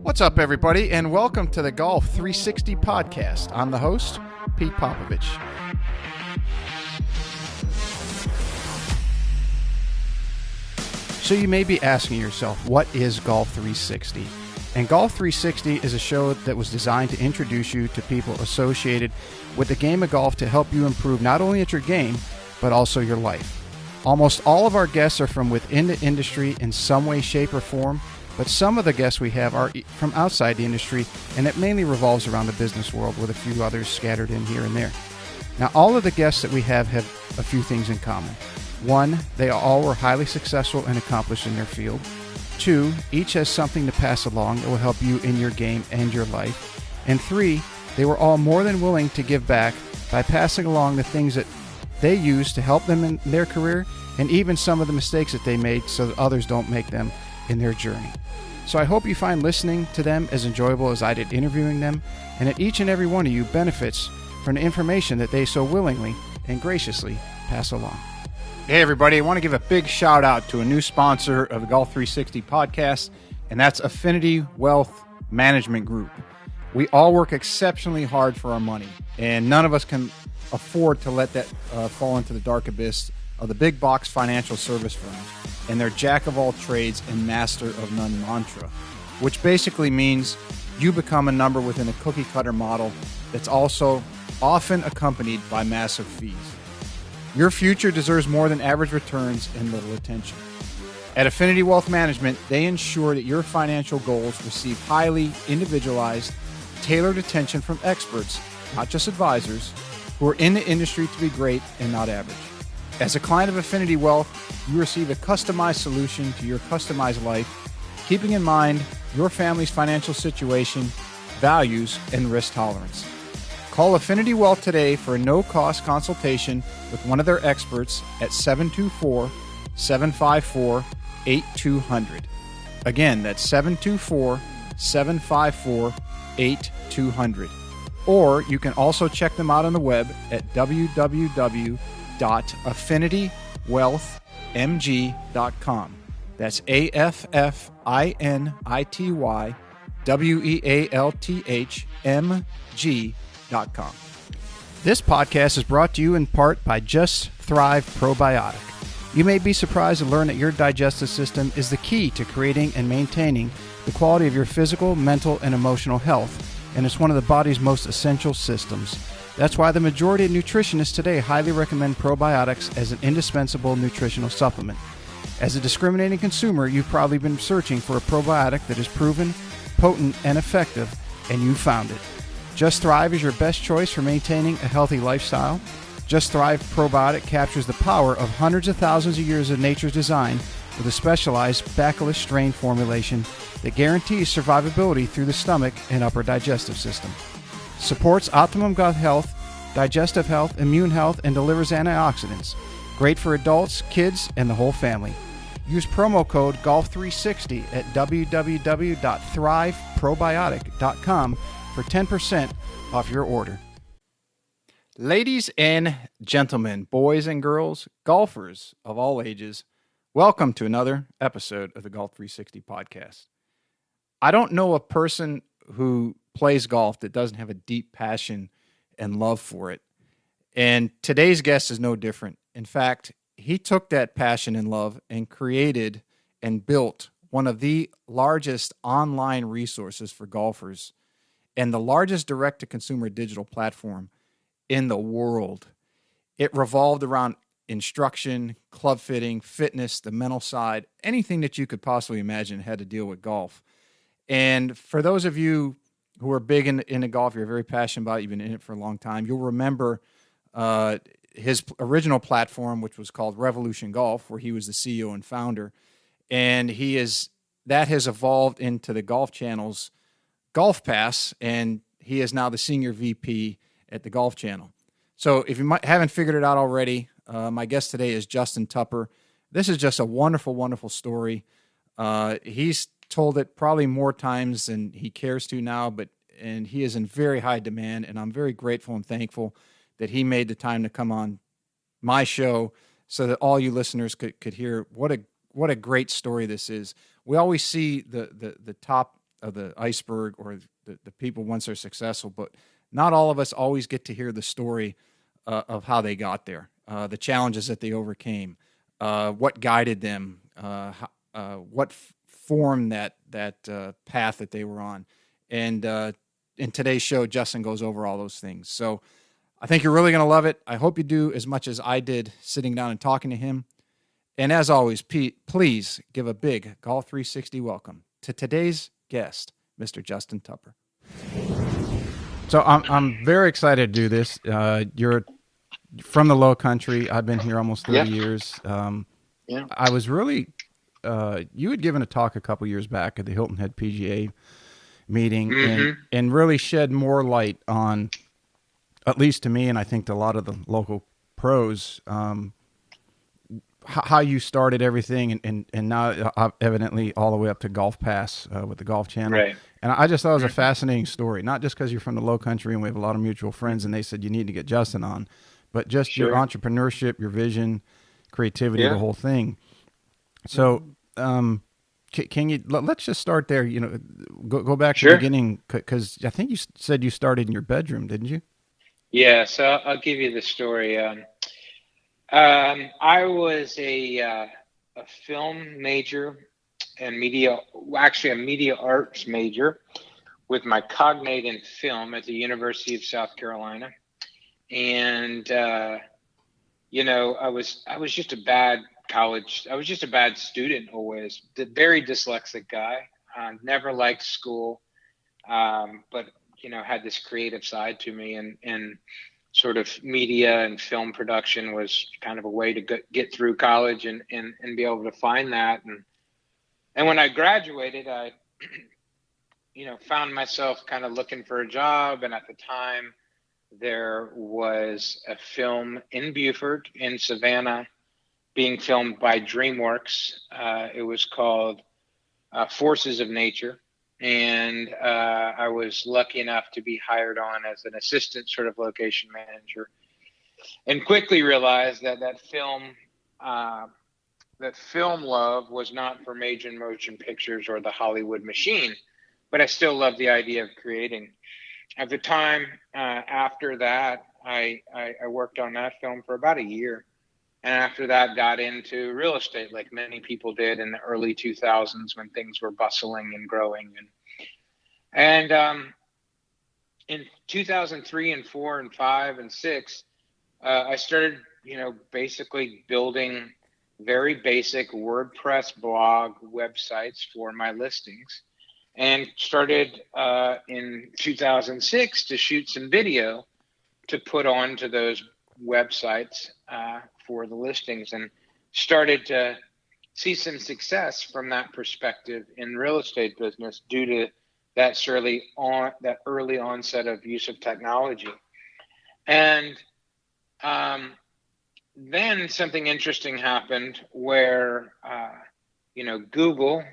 What's up, everybody, and welcome to the Golf 360 podcast. I'm the host, Pete Popovich. So you may be asking yourself, what is Golf 360? And Golf 360 is a show that was designed to introduce you to people associated with the game of golf to help you improve not only at your game, but also your life. Almost all of our guests are from within the industry in some way, shape, or form, but some of the guests we have are from outside the industry, and it mainly revolves around the business world with a few others scattered in here and there. Now, all of the guests that we have a few things in common. One, they all were highly successful and accomplished in their field. Two, each has something to pass along that will help you in your game and your life. And three, they were all more than willing to give back by passing along the things that they use to help them in their career, and even some of the mistakes that they made so that others don't make them in their journey. So I hope you find listening to them as enjoyable as I did interviewing them, and that each and every one of you benefits from the information that they so willingly and graciously pass along. Hey everybody, I want to give a big shout out to a new sponsor of the Golf 360 podcast, and that's Affinity Wealth Management Group. We all work exceptionally hard for our money, and none of us can afford to let that fall into the dark abyss of the big box financial service firms and their jack of all trades and master of none mantra, which basically means you become a number within a cookie cutter model that's also often accompanied by massive fees. Your future deserves more than average returns and little attention. At Affinity Wealth Management, they ensure that your financial goals receive highly individualized, tailored attention from experts, not just advisors, who are in the industry to be great and not average. As a client of Affinity Wealth, you receive a customized solution to your customized life, keeping in mind your family's financial situation, values, and risk tolerance. Call Affinity Wealth today for a no-cost consultation with one of their experts at 724-754-8200. Again, that's 724-754-8200. Or you can also check them out on the web at www.affinitywealthmg.com. That's AFFINITYWEALTHMG.com. This podcast is brought to you in part by Just Thrive Probiotic. You may be surprised to learn that your digestive system is the key to creating and maintaining the quality of your physical, mental, and emotional health, and it's one of the body's most essential systems. That's why the majority of nutritionists today highly recommend probiotics as an indispensable nutritional supplement. As a discriminating consumer, you've probably been searching for a probiotic that is proven, potent, and effective, and you found it. Just Thrive is your best choice for maintaining a healthy lifestyle. Just Thrive Probiotic captures the power of hundreds of thousands of years of nature's design with a specialized bacillus strain formulation that guarantees survivability through the stomach and upper digestive system. Supports optimum gut health, digestive health, immune health, and delivers antioxidants. Great for adults, kids, and the whole family. Use promo code GOLF360 at www.thriveprobiotic.com for 10% off your order. Ladies and gentlemen, boys and girls, golfers of all ages, welcome to another episode of the Golf 360 podcast. I don't know a person who plays golf that doesn't have a deep passion and love for it. And today's guest is no different. In fact, he took that passion and love and created and built one of the largest online resources for golfers and the largest direct-to-consumer digital platform in the world. It revolved around instruction, club fitting, fitness, the mental side, anything that you could possibly imagine had to deal with golf. And for those of you who are big into golf, you're very passionate about it, you've been in it for a long time, you'll remember his original platform, which was called Revolution Golf, where he was the CEO and founder. And that has evolved into the Golf Channel's Golf Pass, and he is now the senior VP at the Golf Channel. So if you haven't figured it out already, my guest today is Justin Tupper. This is just a wonderful, wonderful story. He's told it probably more times than he cares to now, and he is in very high demand, and I'm very grateful and thankful that he made the time to come on my show so that all you listeners could hear what a great story this is. We always see the top the iceberg, or the people once they're successful. But not all of us always get to hear the story of how they got there, the challenges that they overcame, what guided them, what formed that path that they were on. And in today's show, Justin goes over all those things. So I think you're really going to love it. I hope you do as much as I did sitting down and talking to him. And as always, Pete, please give a big Golf 360 welcome to today's guest, Mr. Justin Tupper. So I'm very excited to do this. You're from the Low Country. I've been here almost 30 years. I was really, you had given a talk a couple years back at the Hilton Head PGA meeting, and really shed more light on, at least to me, and I think to a lot of the local pros, how you started everything, and now evidently all the way up to Golf Pass with the Golf Channel. Right. And I just thought it was a fascinating story, not just because you're from the Low Country and we have a lot of mutual friends and they said you need to get Justin on, but just your entrepreneurship, your vision, creativity, the whole thing. So can you, let's just start there, go back to the beginning, because I think you said you started in your bedroom, didn't you? Yeah, so I'll give you the story. I was a film major and actually a media arts major with my cognate in film at the University of South Carolina. And, I was just a bad student always, very dyslexic guy, never liked school, but, had this creative side to me, and sort of media and film production was kind of a way to get through college and be able to find that. And when I graduated, I, found myself kind of looking for a job. And at the time, there was a film in Beaufort, in Savannah, being filmed by DreamWorks. It was called Forces of Nature. And I was lucky enough to be hired on as an assistant sort of location manager, and quickly realized that film love was not for major motion pictures or the Hollywood machine, but I still loved the idea of creating. At the time, after that, I worked on that film for about a year. And after that, got into real estate like many people did in the early 2000s when things were bustling and growing. And in 2003 and 4 and 5 and 6, I started, basically building very basic WordPress blog websites for my listings, and started in 2006 to shoot some video to put onto those websites for the listings, and started to see some success from that perspective in real estate business due to that early onset of use of technology. And then something interesting happened where Google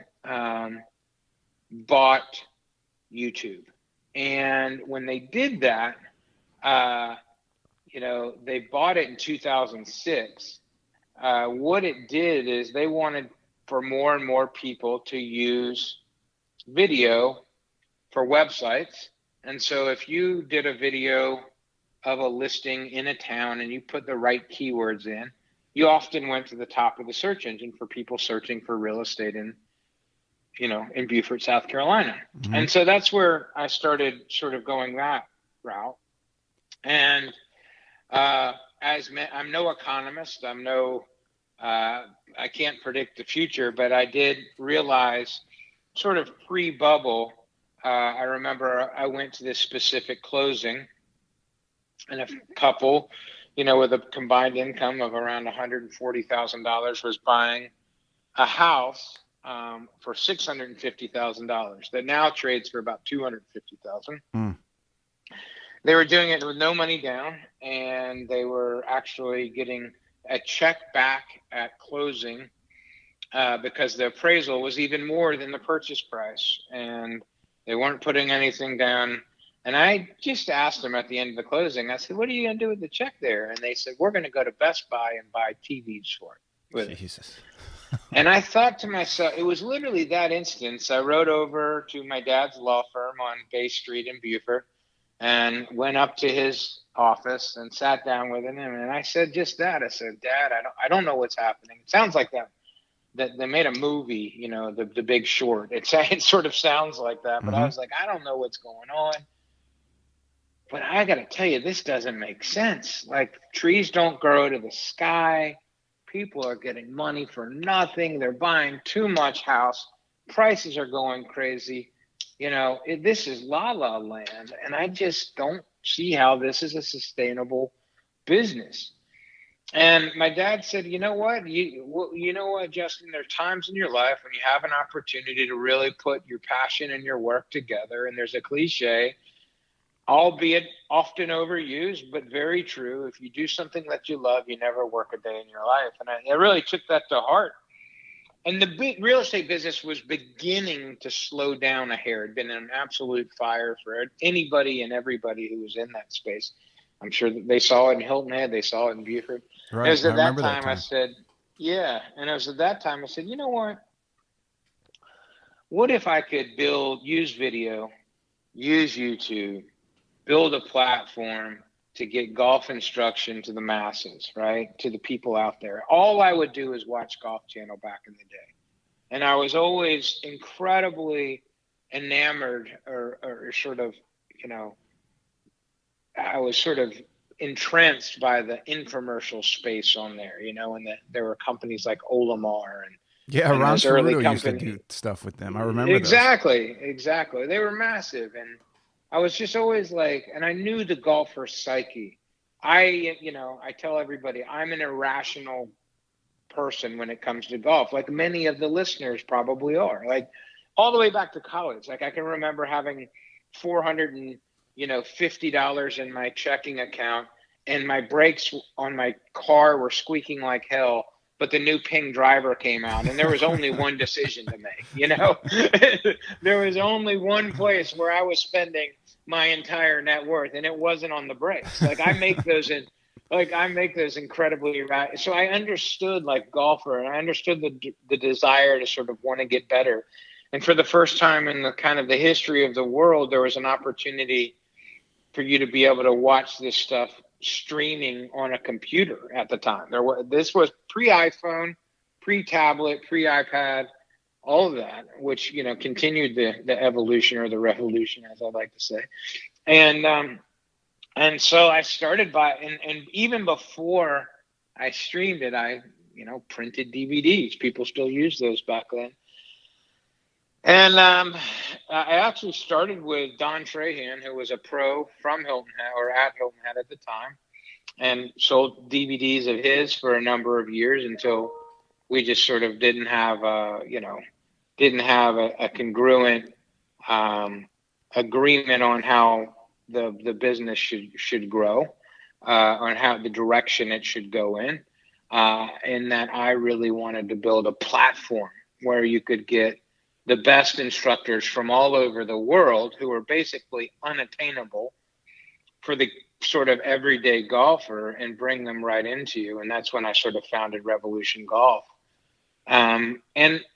bought YouTube, and when they did that, they bought it in 2006. What it did is they wanted for more and more people to use video for websites. And so if you did a video of a listing in a town and you put the right keywords in, you often went to the top of the search engine for people searching for real estate in Beaufort, South Carolina. Mm-hmm. And so that's where I started sort of going that route. And I'm no economist, I can't predict the future, but I did realize sort of pre-bubble, I remember I went to this specific closing, and a couple, with a combined income of around $140,000 was buying a house for $650,000 that now trades for about $250,000. Mm. They were doing it with no money down, and they were actually getting a check back at closing because the appraisal was even more than the purchase price, and they weren't putting anything down. And I just asked them at the end of the closing, I said, what are you going to do with the check there? And they said, we're going to go to Best Buy and buy TVs for it. Jesus. And I thought to myself, it was literally that instance. I rode over to my dad's law firm on Bay Street in Beaufort and went up to his office and sat down with him. And I said just that. I said, Dad, I don't know what's happening. It sounds like that they made a movie, the Big Short. It sort of sounds like that. But I Hmm. was like, I don't know what's going on. But I got to tell you, this doesn't make sense. Like, trees don't grow to the sky. People are getting money for nothing. They're buying too much house. Prices are going crazy. This is la la land. And I just don't see how this is a sustainable business. And my dad said, you know what? You know what, Justin? There are times in your life when you have an opportunity to really put your passion and your work together. And there's a cliche, albeit often overused, but very true. If you do something that you love, you never work a day in your life. And I really took that to heart. And the real estate business was beginning to slow down a hair. It had been an absolute fire for anybody and everybody who was in that space. I'm sure that they saw it in Hilton Head, they saw it in Beaufort. It Right. was I at that remember that time I time. said, yeah. And it was at that time I said, you know what? What if I could use video, use YouTube, build a platform to get golf instruction to the masses, right? To the people out there. All I would do is watch Golf Channel back in the day. And I was always incredibly enamored or sort of, you know, I was sort of entranced by the infomercial space on there, and there were companies like Olimar Yeah, and Ron those early Cerruto used to do companies. stuff with them. I remember those. Exactly. They were massive. And I was just always like, and I knew the golfer psyche. I tell everybody I'm an irrational person when it comes to golf, like many of the listeners probably are. Like all the way back to college. Like I can remember having 400 and $50 in my checking account, and my brakes on my car were squeaking like hell. But the new Ping driver came out, and there was only one decision to make. There was only one place where I was spending my entire net worth, and it wasn't on the brakes. Like I make those incredibly right. So I understood like golfer, and I understood the desire to sort of want to get better. And for the first time in the kind of the history of the world, there was an opportunity for you to be able to watch this stuff streaming on a computer at the time. This was pre iPhone, pre tablet, pre iPad, all of that, which continued the evolution or the revolution, as I like to say. And so I started and even before I streamed it, I printed DVDs. People still use those back then. And I actually started with Don Trahan, who was a pro from Hilton Head or at Hilton Head at the time, and sold DVDs of his for a number of years until we just sort of didn't have a congruent um, agreement on how the business should grow, on how the direction it should go in that I really wanted to build a platform where you could get the best instructors from all over the world who are basically unattainable for the sort of everyday golfer and bring them right into you. And that's when I sort of founded Revolution Golf. And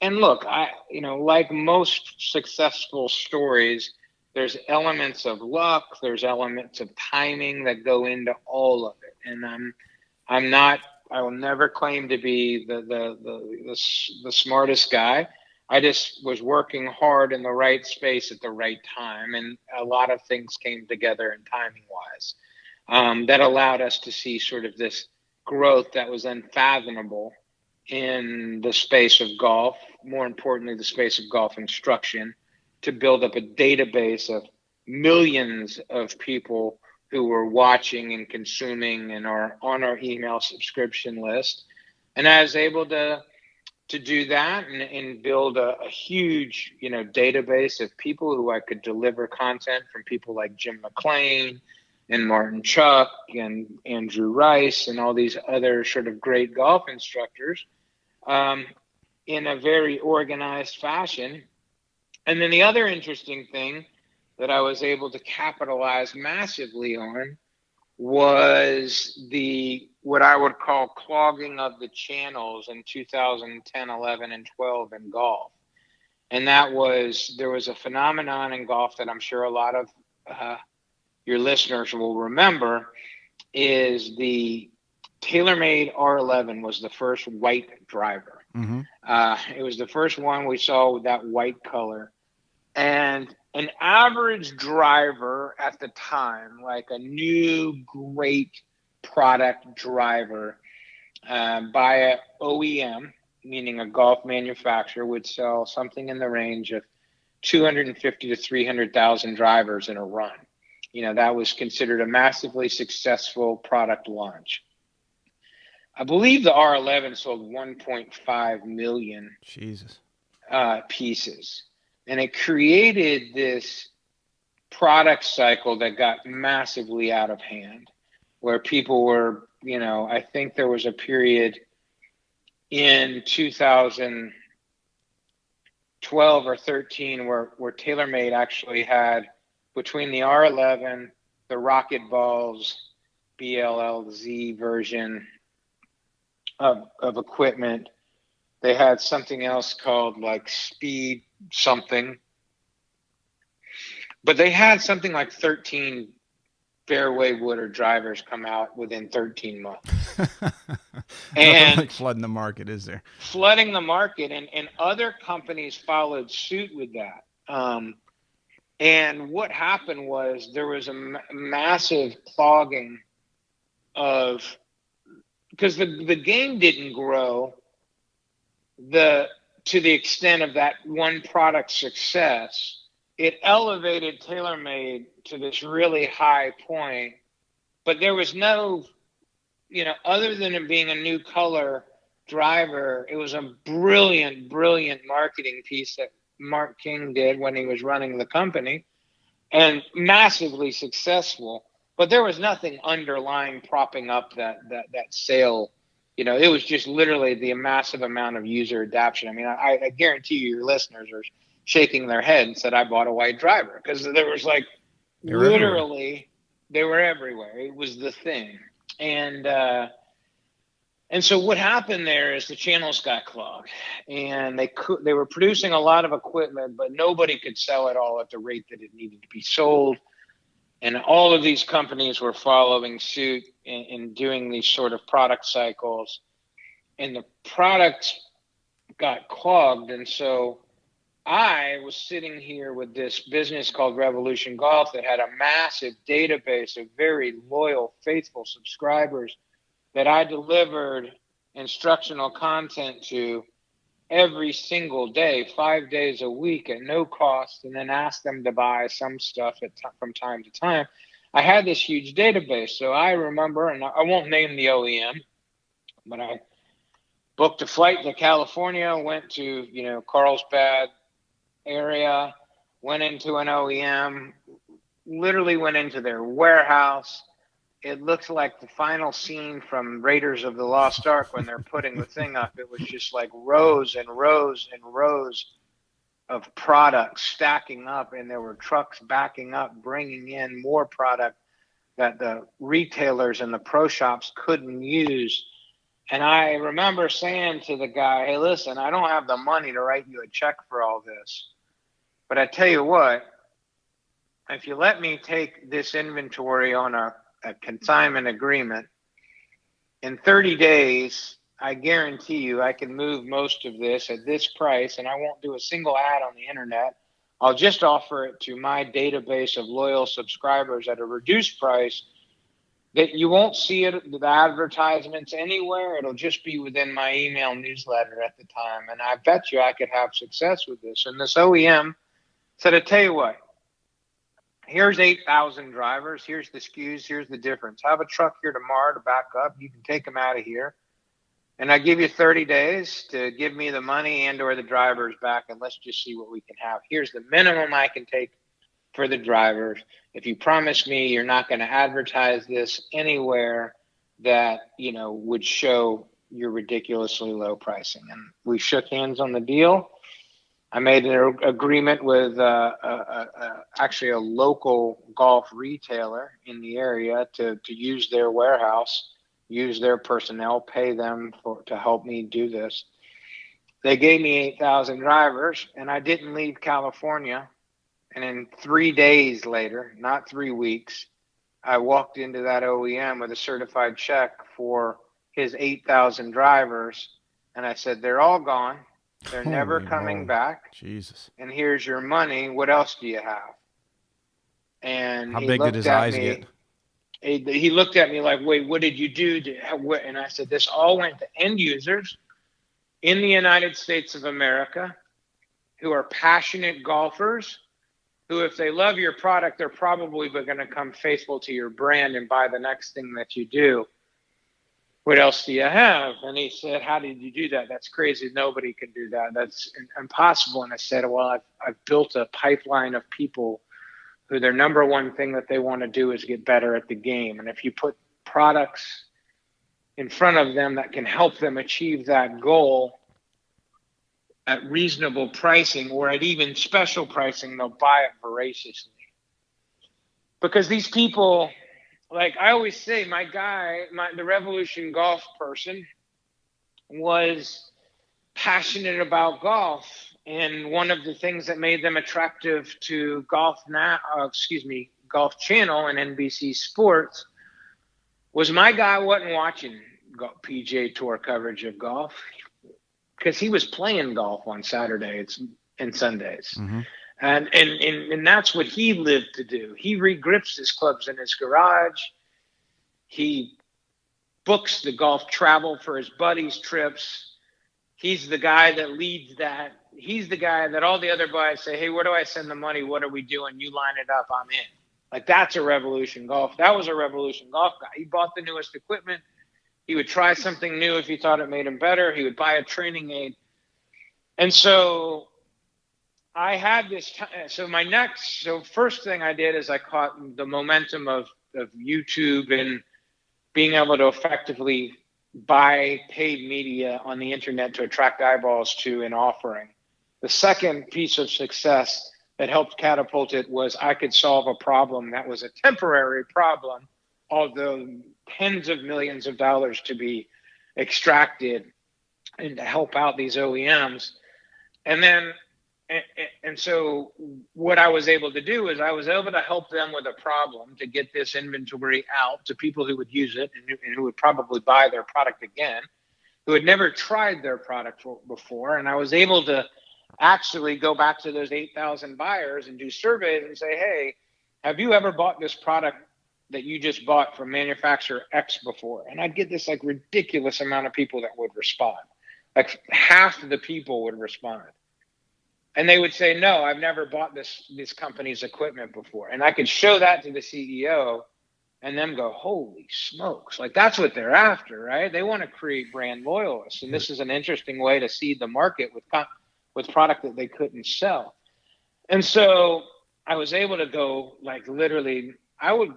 look, like most successful stories, there's elements of luck, there's elements of timing that go into all of it. And I'm not, I will never claim to be the smartest guy. I just was working hard in the right space at the right time, and a lot of things came together in timing wise, that allowed us to see sort of this growth that was unfathomable in the space of golf, more importantly, the space of golf instruction, to build up a database of millions of people who were watching and consuming and are on our email subscription list. And I was able to do that and build a huge, database of people who I could deliver content from, people like Jim McLean and Martin Chuck and Andrew Rice and all these other sort of great golf instructors, um, in a very organized fashion. And then the other interesting thing that I was able to capitalize massively on was the what I would call clogging of the channels in 2010, 11, and 12 in golf. And that was, there was a phenomenon in golf that I'm sure a lot of your listeners will remember, is the TaylorMade R11 was the first white driver. Mm-hmm. It was the first one we saw with that white color. And an average driver at the time, like a new great product driver by a OEM, meaning a golf manufacturer, would sell something in the range of 250 to 300,000 drivers in a run. You know, that was considered a massively successful product launch. I believe the R11 sold 1.5 million pieces. And it created this product cycle that got massively out of hand, where people were, you know, I think there was a period in 2012 or 13 where TaylorMade actually had, between the R11, the Rocket Balls, BLLZ version of equipment, they had something else called like Speed something, but they had something like 13 fairway wood or drivers come out within 13 months. And like flooding the market, is there? Flooding the market, and other companies followed suit with that. And what happened was there was a massive clogging of, because the game didn't grow to the extent of that one product success. It elevated TaylorMade to this really high point, but there was no, you know, other than it being a new color driver, it was a brilliant, brilliant marketing piece that Mark King did when he was running the company, and massively successful. But there was nothing underlying propping up that sale. You know, it was just literally the massive amount of user adoption. I mean, I guarantee you your listeners are shaking their head and said, I bought a white driver, because there was like they were everywhere. It was the thing. And so what happened there is the channels got clogged, and they were producing a lot of equipment, but nobody could sell it all at the rate that it needed to be sold. And all of these companies were following suit in doing these sort of product cycles, and the products got clogged. And so I was sitting here with this business called Revolution Golf that had a massive database of very loyal, faithful subscribers that I delivered instructional content to every single day, 5 days a week at no cost, and then asked them to buy some stuff from time to time. I had this huge database. So I remember, and I won't name the OEM, but I booked a flight to California, went to, you know, Carlsbad area, went into an OEM, literally went into their warehouse. It looked like the final scene from Raiders of the Lost Ark when they're putting the thing up. It was just like rows and rows and rows of products stacking up, and there were trucks backing up, bringing in more product that the retailers and the pro shops couldn't use. And I remember saying to the guy, hey, listen, I don't have the money to write you a check for all this, but I tell you what, if you let me take this inventory on a consignment agreement, in 30 days, I guarantee you I can move most of this at this price, and I won't do a single ad on the internet. I'll just offer it to my database of loyal subscribers at a reduced price that you won't see it, the advertisements anywhere. It'll just be within my email newsletter at the time. And I bet you I could have success with this. And this OEM said, I tell you what, here's 8,000 drivers. Here's the SKUs. Here's the difference. Have a truck here tomorrow to back up. You can take them out of here. And I give you 30 days to give me the money and or the drivers back, and let's just see what we can have. Here's the minimum I can take for the drivers. If you promise me you're not going to advertise this anywhere that, you know, would show your ridiculously low pricing. And we shook hands on the deal. I made an agreement with actually a local golf retailer in the area to use their warehouse, use their personnel, pay them to help me do this. They gave me 8,000 drivers, and I didn't leave California. And in 3 days later, not 3 weeks, I walked into that OEM with a certified check for his 8,000 drivers. And I said, they're all gone. They're never coming back. Jesus. And here's your money. What else do you have? And how big did his eyes get? He looked at me like, wait, what did you do? And I said, this all went to end users in the United States of America who are passionate golfers, who, if they love your product, they're probably going to come faithful to your brand and buy the next thing that you do. What else do you have? And he said, how did you do that? That's crazy. Nobody can do that. That's impossible. And I said, well, I've built a pipeline of people who their number one thing that they want to do is get better at the game. And if you put products in front of them that can help them achieve that goal at reasonable pricing or at even special pricing, they'll buy it voraciously. Because these people, like I always say, the Revolution Golf person was passionate about golf. And one of the things that made them attractive to Golf Channel and NBC Sports was my guy wasn't watching PGA Tour coverage of golf because he was playing golf on Saturdays and Sundays. Mm-hmm. And that's what he lived to do. He regrips his clubs in his garage. He books the golf travel for his buddies' trips. He's the guy that leads that. He's the guy that all the other guys say, hey, where do I send the money? What are we doing? You line it up, I'm in. Like, that's a Revolution Golf. That was a Revolution Golf guy. He bought the newest equipment. He would try something new if he thought it made him better. He would buy a training aid. And so I had this first thing I did is I caught the momentum of YouTube and being able to effectively buy paid media on the internet to attract eyeballs to an offering. The second piece of success that helped catapult it was I could solve a problem that was a temporary problem, although tens of millions of dollars to be extracted and to help out these OEMs. And so what I was able to do is I was able to help them with a problem to get this inventory out to people who would use it and who would probably buy their product again, who had never tried their product before. And I was able to actually go back to those 8,000 buyers and do surveys and say, hey, have you ever bought this product that you just bought from manufacturer X before? And I'd get this like ridiculous amount of people that would respond. Like half of the people would respond. And they would say, no, I've never bought this company's equipment before. And I could show that to the CEO and them go, holy smokes. Like, that's what they're after, right? They want to create brand loyalists. And this is an interesting way to seed the market with product that they couldn't sell. And so I was able to go, like, literally, I would,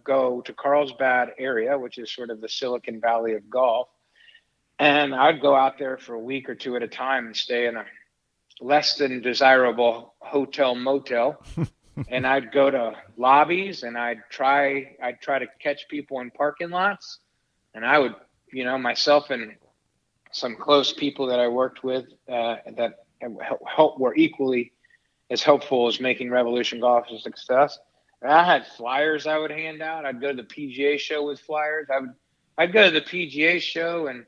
go to Carlsbad area, which is sort of the Silicon Valley of golf. And I'd go out there for a week or two at a time and stay in a less than desirable hotel motel. And I'd go to lobbies and I'd try to catch people in parking lots. And I would, myself and some close people that I worked with that were equally as helpful as making Revolution Golf a success. And I had flyers I would hand out. I'd go to the PGA show with flyers. I'd go to the PGA show and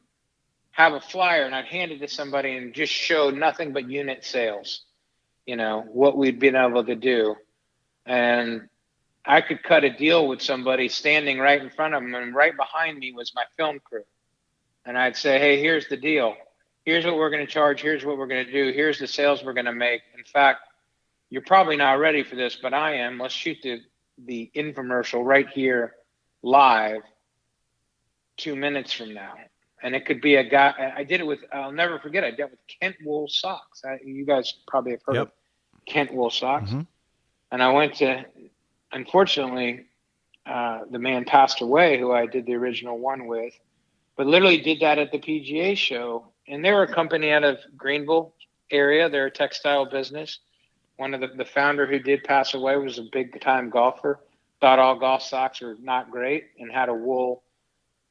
have a flyer and I'd hand it to somebody and just show nothing but unit sales, what we'd been able to do. And I could cut a deal with somebody standing right in front of them, and right behind me was my film crew. And I'd say, hey, here's the deal. Here's what we're going to charge. Here's what we're going to do. Here's the sales we're going to make. In fact, you're probably not ready for this, but I am. Let's shoot the infomercial right here live 2 minutes from now. And it could be a guy. I did it with, I'll never forget, I did it with Kent Wool Socks. You guys probably have heard of Kent Wool Socks. Mm-hmm. And I went to, unfortunately, the man passed away who I did the original one with, but literally did that at the PGA show. And they were a company out of Greenville, area. They're a textile business. One of the founder who did pass away was a big time golfer. Thought all golf socks were not great and had a wool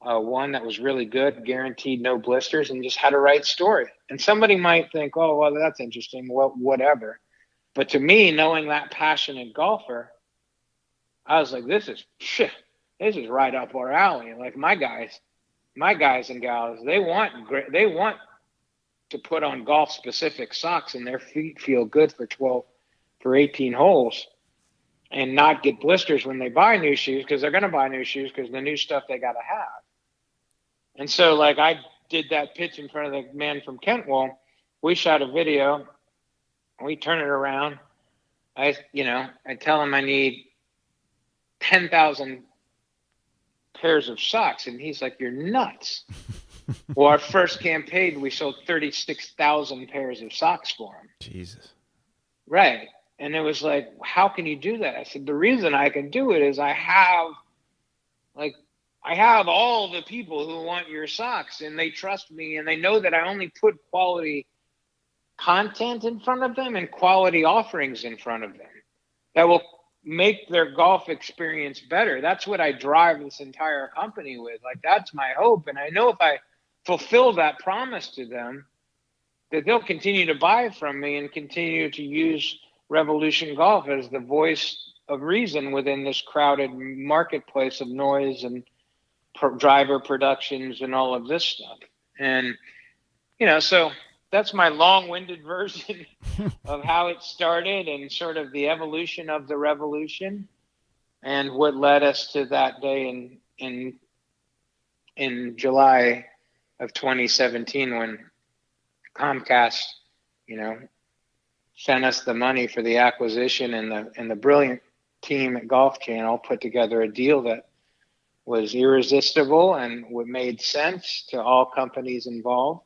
one that was really good, guaranteed no blisters, and just had a right story. And somebody might think, oh, well, that's interesting. Well, whatever. But to me, knowing that passionate golfer, I was like, this is right up our alley. Like my guys and gals, they want to put on golf specific socks and their feet feel good for 18 holes and not get blisters when they buy new shoes, because they're going to buy new shoes because the new stuff they got to have. And so like I did that pitch in front of the man from Kentwell. We shot a video. We turn it around. I tell him I need 10,000 pairs of socks. And he's like, you're nuts. Well, our first campaign, we sold 36,000 pairs of socks for him. Jesus. Right. And it was like, how can you do that? I said, the reason I can do it is I have all the people who want your socks, and they trust me, and they know that I only put quality content in front of them and quality offerings in front of them that will make their golf experience better. That's what I drive this entire company with. Like, that's my hope. And I know if I fulfill that promise to them, that they'll continue to buy from me and continue to use Revolution Golf as the voice of reason within this crowded marketplace of noise and driver productions and all of this stuff. And, so that's my long-winded version of how it started and sort of the evolution of the revolution and what led us to that day in July of 2017 when Comcast, sent us the money for the acquisition, and the brilliant team at Golf Channel put together a deal that was irresistible and what made sense to all companies involved.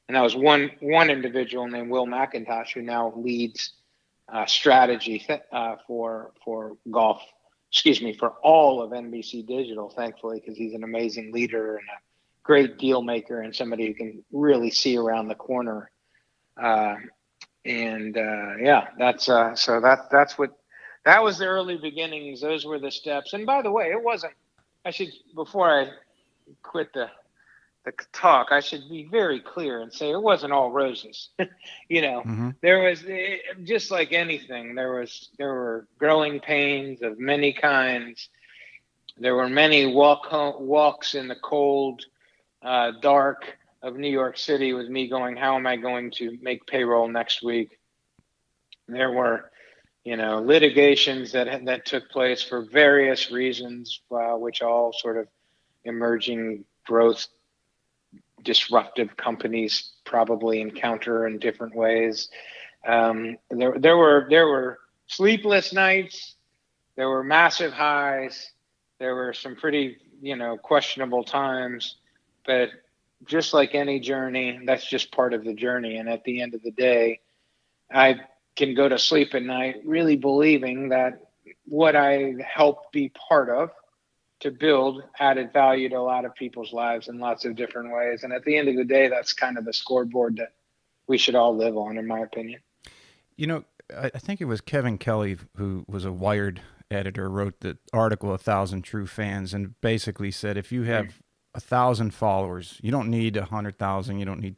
And that was one individual named Will McIntosh, who now leads strategy for golf. For all of NBC Digital, thankfully, because he's an amazing leader and a great deal maker and somebody who can really see around the corner. That was the early beginnings. Those were the steps. And by the way, before I quit the talk, I should be very clear and say it wasn't all roses. Mm-hmm. There was, just like anything, there were growing pains of many kinds. There were many walks in the cold, dark of New York City with me going, how am I going to make payroll next week? There were, litigations that took place for various reasons, which all sort of emerging growth disruptive companies probably encounter in different ways. There were sleepless nights. There were massive highs. There were some pretty, questionable times, but just like any journey, that's just part of the journey. And at the end of the day, I can go to sleep at night really believing that what I helped be part of to build added value to a lot of people's lives in lots of different ways. And at the end of the day, that's kind of the scoreboard that we should all live on, in my opinion. I think it was Kevin Kelly, who was a Wired editor, wrote the article, 1,000 True Fans, and basically said, if you have 1,000 followers, you don't need 100,000, you don't need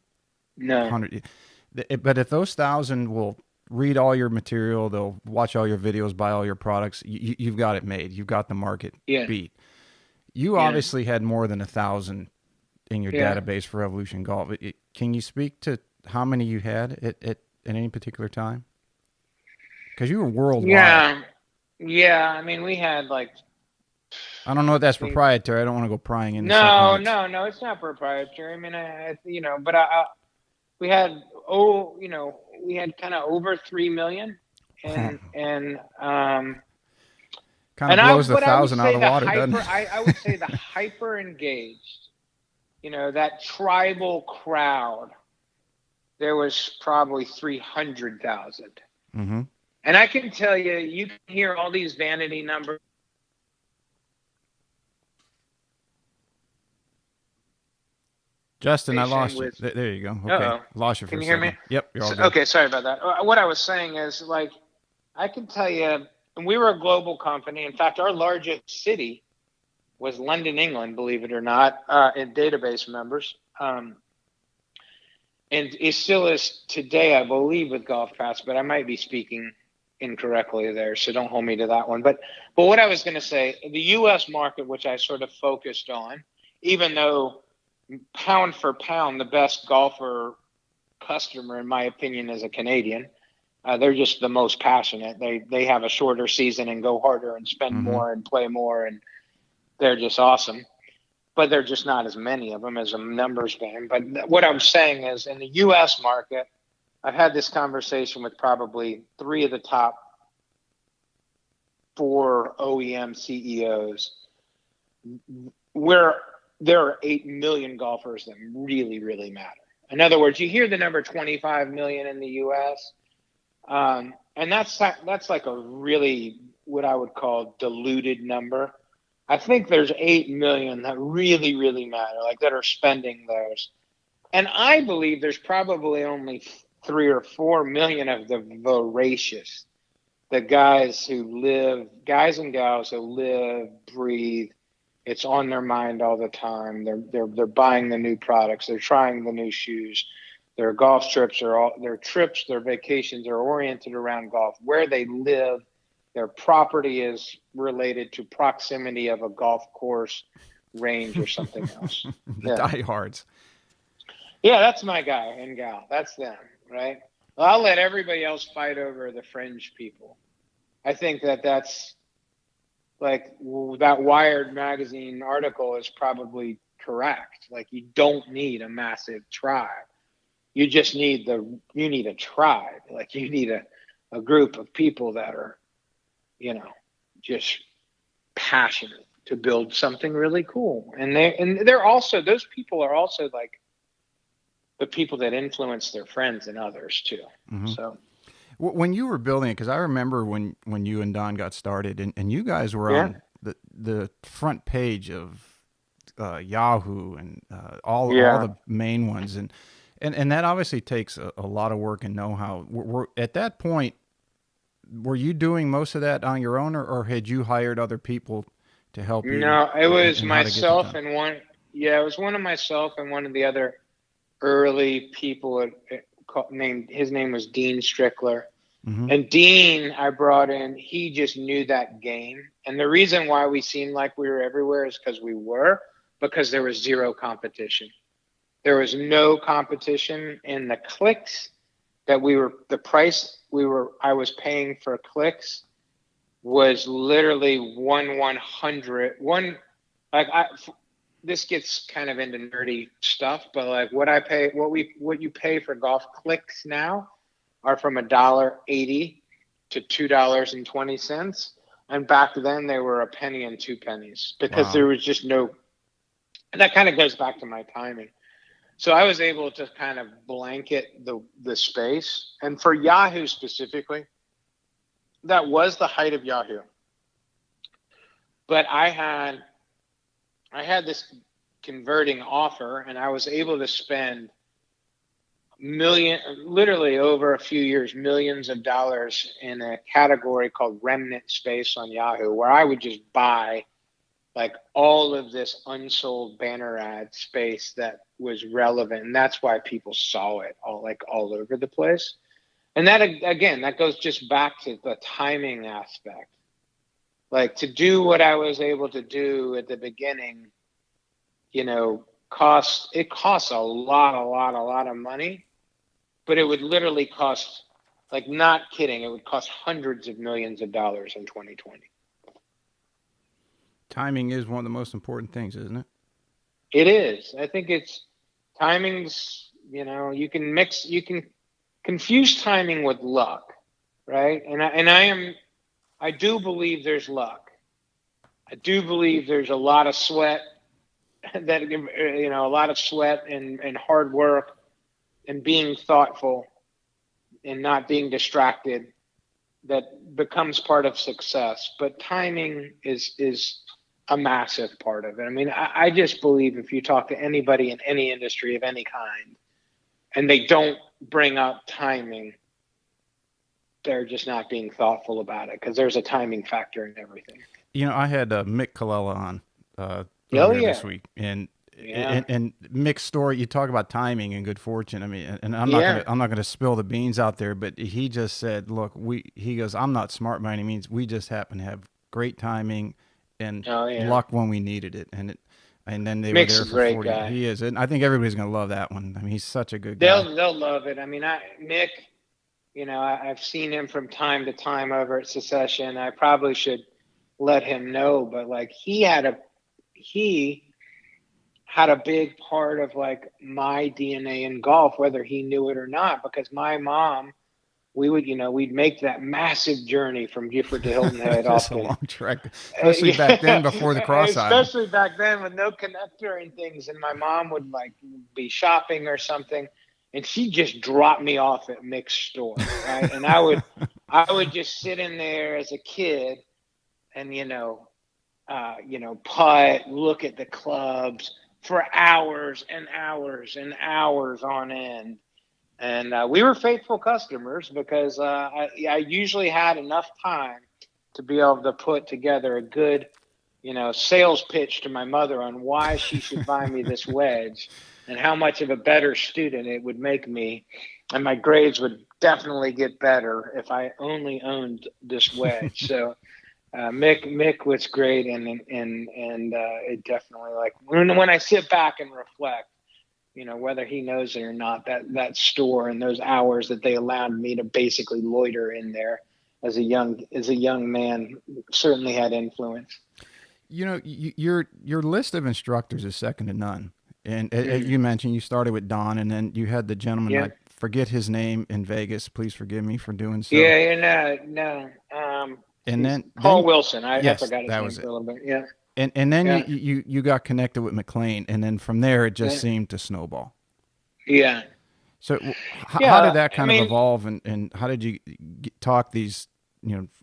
100. But if those 1,000 will read all your material, they'll watch all your videos, buy all your products, you've got it made. You've got the market beat. You obviously had more than 1,000 in your database for Revolution Golf. Can you speak to how many you had at any particular time? Because you were worldwide. Yeah. I mean, we had I don't know if that's proprietary. I don't want to go prying into something. No, it's not proprietary. I mean, we had kind of over 3 million, and kind of blows the 1,000 out of the water, doesn't it? I would say the hyper engaged, that tribal crowd, there was probably 300,000. Mm-hmm. And I can tell you, you can hear all these vanity numbers. Justin, I lost you. There you go. Okay. Uh-oh. Lost you for Can a you hear me? second. Yep, you're all So, good. okay, sorry about that. What I was saying is, like, I can tell you, we were a global company. In fact, our largest city was London, England, believe it or not, in database members. And it still is today, I believe, with Golf Pass, but I might be speaking incorrectly there, so don't hold me to that one. But what I was going to say, the U.S. market, which I sort of focused on, even though pound for pound, the best golfer customer, in my opinion, is a Canadian. They're just the most passionate. They have a shorter season and go harder and spend more and play more, and they're just awesome. But they're just not as many of them as a numbers game. But what I'm saying is, in the U.S. market, I've had this conversation with probably 3 of the top 4 OEM CEOs, where there are 8 million golfers that really, really matter. In other words, you hear the number 25 million in the U.S., and that's like a really what I would call diluted number. I think there's 8 million that really, really matter, like that are spending those. And I believe there's probably only 3 or 4 million of the voracious, the guys and gals who live, breathe. It's on their mind all the time. They're buying the new products. They're trying the new shoes. Their golf trips their vacations are oriented around golf. Where they live, their property is related to proximity of a golf course, range, or something else. The diehards. Yeah, that's my guy and gal. That's them, right? Well, I'll let everybody else fight over the fringe people. I think that's like that Wired magazine article is probably correct. Like, you don't need a massive tribe. You just need a tribe. Like, you need a group of people that are, just passionate to build something really cool. And they're also, those people are also like the people that influence their friends and others too. So when you were building it, because I remember when you and Don got started, and you guys were on the front page of Yahoo and all the main ones, and that obviously takes a lot of work and know-how. At that point, were you doing most of that on your own, or had you hired other people to help you? No, it was myself and one. Yeah, it was one of myself and one of the other early people his name was Dean Strickler. And Dean, I brought in, he just knew that game. And the reason why we seemed like we were everywhere is because there was zero competition. There was no competition in the clicks that the price I was paying for clicks was literally 1/100. This gets kind of into nerdy stuff, but like what you pay for golf clicks now are from $1.80 to $2.20. And back then they were a penny and 2 pennies because there was just no, and that kind of goes back to my timing. So I was able to kind of blanket the space. And for Yahoo specifically, that was the height of Yahoo. But I had this converting offer, and I was able to spend literally over a few years, millions of dollars in a category called remnant space on Yahoo, where I would just buy like all of this unsold banner ad space that was relevant. And that's why people saw it all over the place. And that, again, that goes just back to the timing aspect. Like, to do what I was able to do at the beginning, costs a lot of money, but it would literally cost, like, not kidding, it would cost hundreds of millions of dollars in 2020. Timing is one of the most important things, isn't it? It is. I think timing's, you can confuse timing with luck, right? I do believe there's luck. I do believe there's a lot of sweat a lot of sweat and hard work and being thoughtful and not being distracted that becomes part of success. But timing is a massive part of it. I mean, I just believe if you talk to anybody in any industry of any kind and they don't bring up timing, they're just not being thoughtful about it because there's a timing factor in everything. I had Mick Colella on Oh earlier yeah, this week, and yeah, Mick's story. You talk about timing and good fortune. I mean, and yeah. I'm not gonna spill the beans out there, but he just said, "Look, he goes, I'm not smart by any means. We just happen to have great timing and Oh yeah. luck when we needed it, and then they were Mick's there a for great 40. guy. He is, and I think everybody's gonna love that one. I mean, he's such a good guy. They'll love it. I mean, Mick, I've seen him from time to time over at Secession. I probably should let him know, but like he had a big part of like my DNA in golf, whether he knew it or not, because my mom, we'd make that massive journey from Gifford to Hilton Head Just off a to, long trek, especially back then before the cross island. especially back then with no connector and things. And my mom would like be shopping or something, and she'd just drop me off at Mick's store, right? And I would just sit in there as a kid and putt, look at the clubs for hours and hours and hours on end. And we were faithful customers because I usually had enough time to be able to put together a good, sales pitch to my mother on why she should buy me this wedge and how much of a better student it would make me. And my grades would definitely get better if I only owned this wedge. So Mick was great, and it definitely, like, when I sit back and reflect, whether he knows it or not, that store and those hours that they allowed me to basically loiter in there as a young man certainly had influence. Your list of instructors is second to none. And as Mm. you mentioned, you started with Don, and then you had the gentleman, Yeah, I forget his name, in Vegas. Please forgive me for doing so. yeah, yeah, no, no. And He's then Paul Wilson. I yes, forgot his that name was for it. a little bit. Yeah, And then yeah, you got connected with McLean, and then from there it just yeah, seemed to snowball. yeah. So how did Yeah, that I kind of mean, evolve, and how did you talk these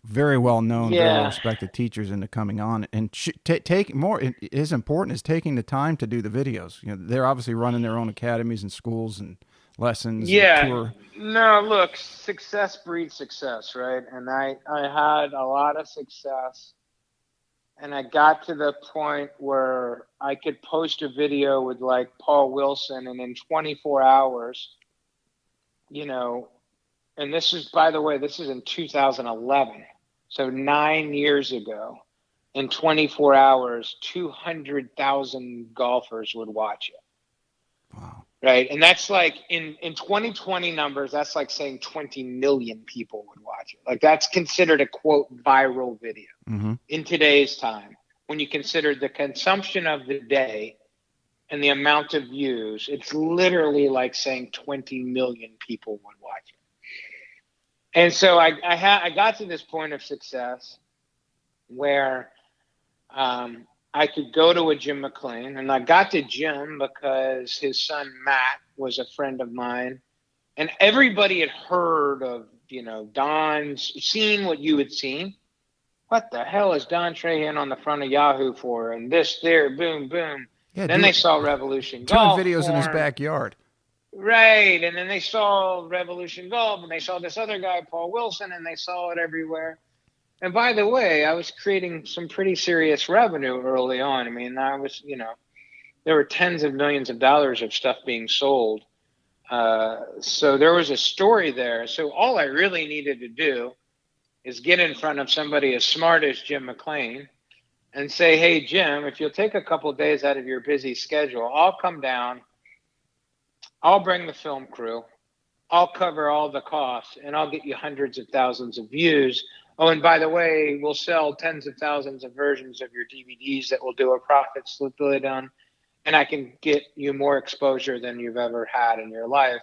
very well known, very well yeah. respected teachers into coming on and take more? It is important is taking the time to do the videos. They're obviously running their own academies and schools and lessons and Yeah, tour. no, look, success breeds success, right? And I had a lot of success, and I got to the point where I could post a video with like Paul Wilson, and in 24 hours, you know, and this is, by the way, this is in 2011, so 9 years ago. In 24 hours, 200,000 golfers would watch it. Wow. Right. And that's like in 2020 numbers, that's like saying 20 million people would watch it. Like that's considered a quote viral video Mm-hmm. in today's time. When you consider the consumption of the day and the amount of views, it's literally like saying 20 million people would watch it. And so I got to this point of success where I could go to a Jim McLean, and I got to Jim because his son Matt was a friend of mine, and everybody had heard of Don's, seen what you had seen. What the hell is Don Trahan on the front of Yahoo for? And this, there, boom, boom. Yeah, Then they saw Revolution doing Golf videos in his form, backyard. right? And then they saw Revolution Golf, and they saw this other guy, Paul Wilson, and they saw it everywhere. And by the way, I was creating some pretty serious revenue early on. I mean, there were tens of millions of dollars of stuff being sold. So there was a story there. So all I really needed to do is get in front of somebody as smart as Jim McLean and say, hey, Jim, if you'll take a couple of days out of your busy schedule, I'll come down, I'll bring the film crew, I'll cover all the costs, and I'll get you hundreds of thousands of views. Oh, and by the way, we'll sell tens of thousands of versions of your DVDs that will do a profit split on, and I can get you more exposure than you've ever had in your life.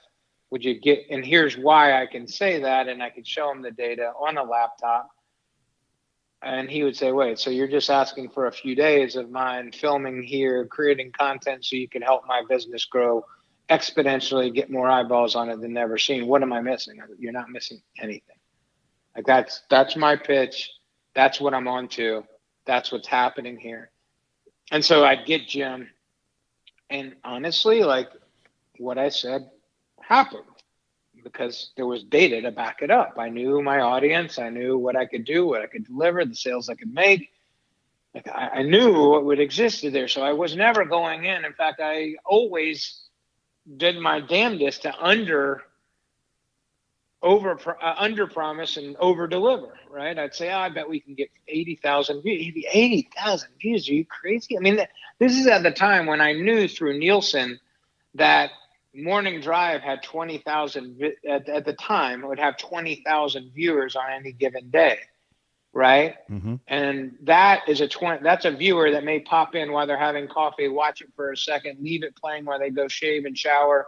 Would you get? And here's why I can say that, and I could show him the data on a laptop, and he would say, "Wait, so you're just asking for a few days of mine filming here, creating content, so you can help my business grow exponentially, get more eyeballs on it than never seen? What am I missing? You're not missing anything." Like that's my pitch. That's what I'm on to. That's what's happening here. And so I'd get Jim, and honestly, like what I said happened because there was data to back it up. I knew my audience, I knew what I could do, what I could deliver, the sales I could make. Like I knew what would exist there, so I was never going in. In fact, I always did my damnedest to under promise and over deliver, right? I'd say, oh, I bet we can get 80,000 views. 80,000 views? Are you crazy? I mean, this is at the time when I knew through Nielsen that Morning Drive had 20,000 at the time. It would have 20,000 viewers on any given day, right? Mm-hmm. And that's a viewer that may pop in while they're having coffee, watch it for a second, leave it playing while they go shave and shower,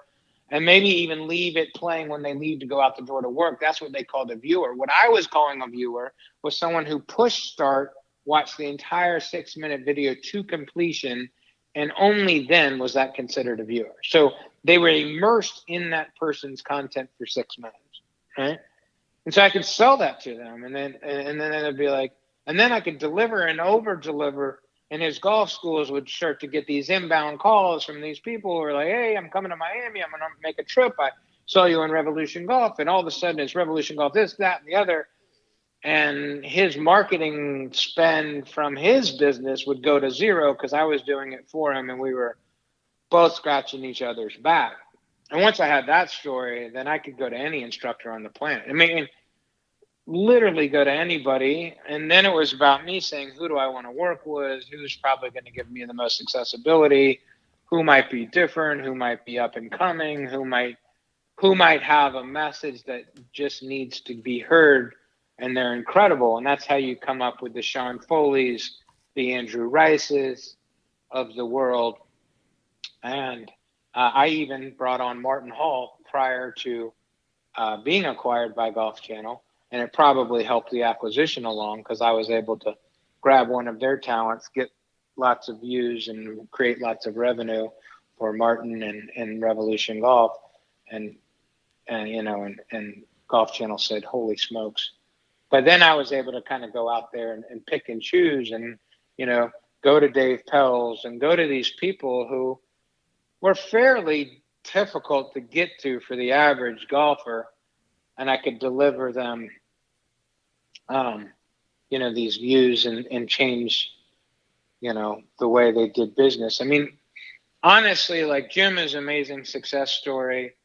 and maybe even leave it playing when they leave to go out the door to work. That's what they called a viewer. What I was calling a viewer was someone who pushed start, watched the entire 6-minute video to completion, and only then was that considered a viewer. So they were immersed in that person's content for 6 minutes, right? And so I could sell that to them, and then it'd be like, and then I could deliver and over deliver. And his golf schools would start to get these inbound calls from these people who are like, hey, I'm coming to Miami. I'm going to make a trip. I saw you on Revolution Golf. And all of a sudden it's Revolution Golf, this, that, and the other. And his marketing spend from his business would go to zero because I was doing it for him, and we were both scratching each other's back. And once I had that story, then I could go to any instructor on the planet. I mean, literally go to anybody. And then it was about me saying, who do I want to work with? Who's probably going to give me the most accessibility? Who might be different? Who might be up and coming? Who might have a message that just needs to be heard, and they're incredible. And that's how you come up with the Sean Foleys, the Andrew Rices of the world. And I even brought on Martin Hall prior to being acquired by Golf Channel, and it probably helped the acquisition along because I was able to grab one of their talents, get lots of views, and create lots of revenue for Martin and Revolution Golf, and Golf Channel said, "Holy smokes!" But then I was able to kind of go out there and pick and choose, and go to Dave Pells and go to these people who were fairly difficult to get to for the average golfer, and I could deliver them, these views and change, the way they did business. I mean, honestly, like Jim is an amazing success story.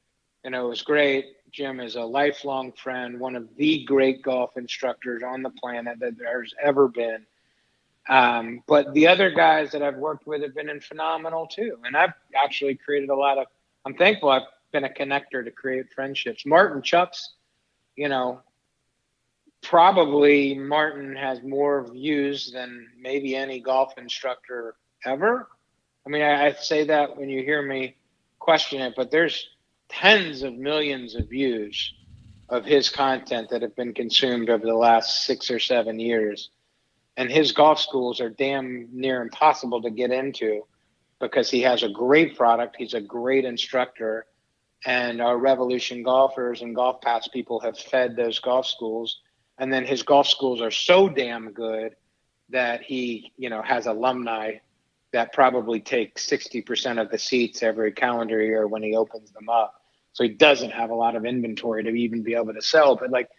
It was great. Jim is a lifelong friend, one of the great golf instructors on the planet that there's ever been. But the other guys that I've worked with have been phenomenal too. And I've actually created I'm thankful I've been a connector to create friendships. Martin Chucks, probably Martin has more views than maybe any golf instructor ever. I mean, I say that when you hear me question it, but there's tens of millions of views of his content that have been consumed over the last 6 or 7 years. And his golf schools are damn near impossible to get into because he has a great product. He's a great instructor. And our Revolution golfers and Golf Pass people have fed those golf schools. And then his golf schools are so damn good that he, has alumni that probably take 60% of the seats every calendar year when he opens them up. So he doesn't have a lot of inventory to even be able to sell. But like,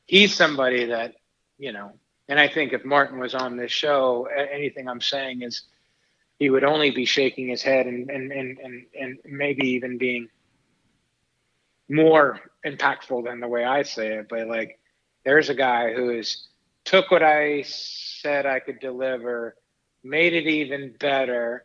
he's somebody that, and I think if Martin was on this show, anything I'm saying is he would only be shaking his head and maybe even being more impactful than the way I say it. But like, there's a guy who's took what I said I could deliver, made it even better,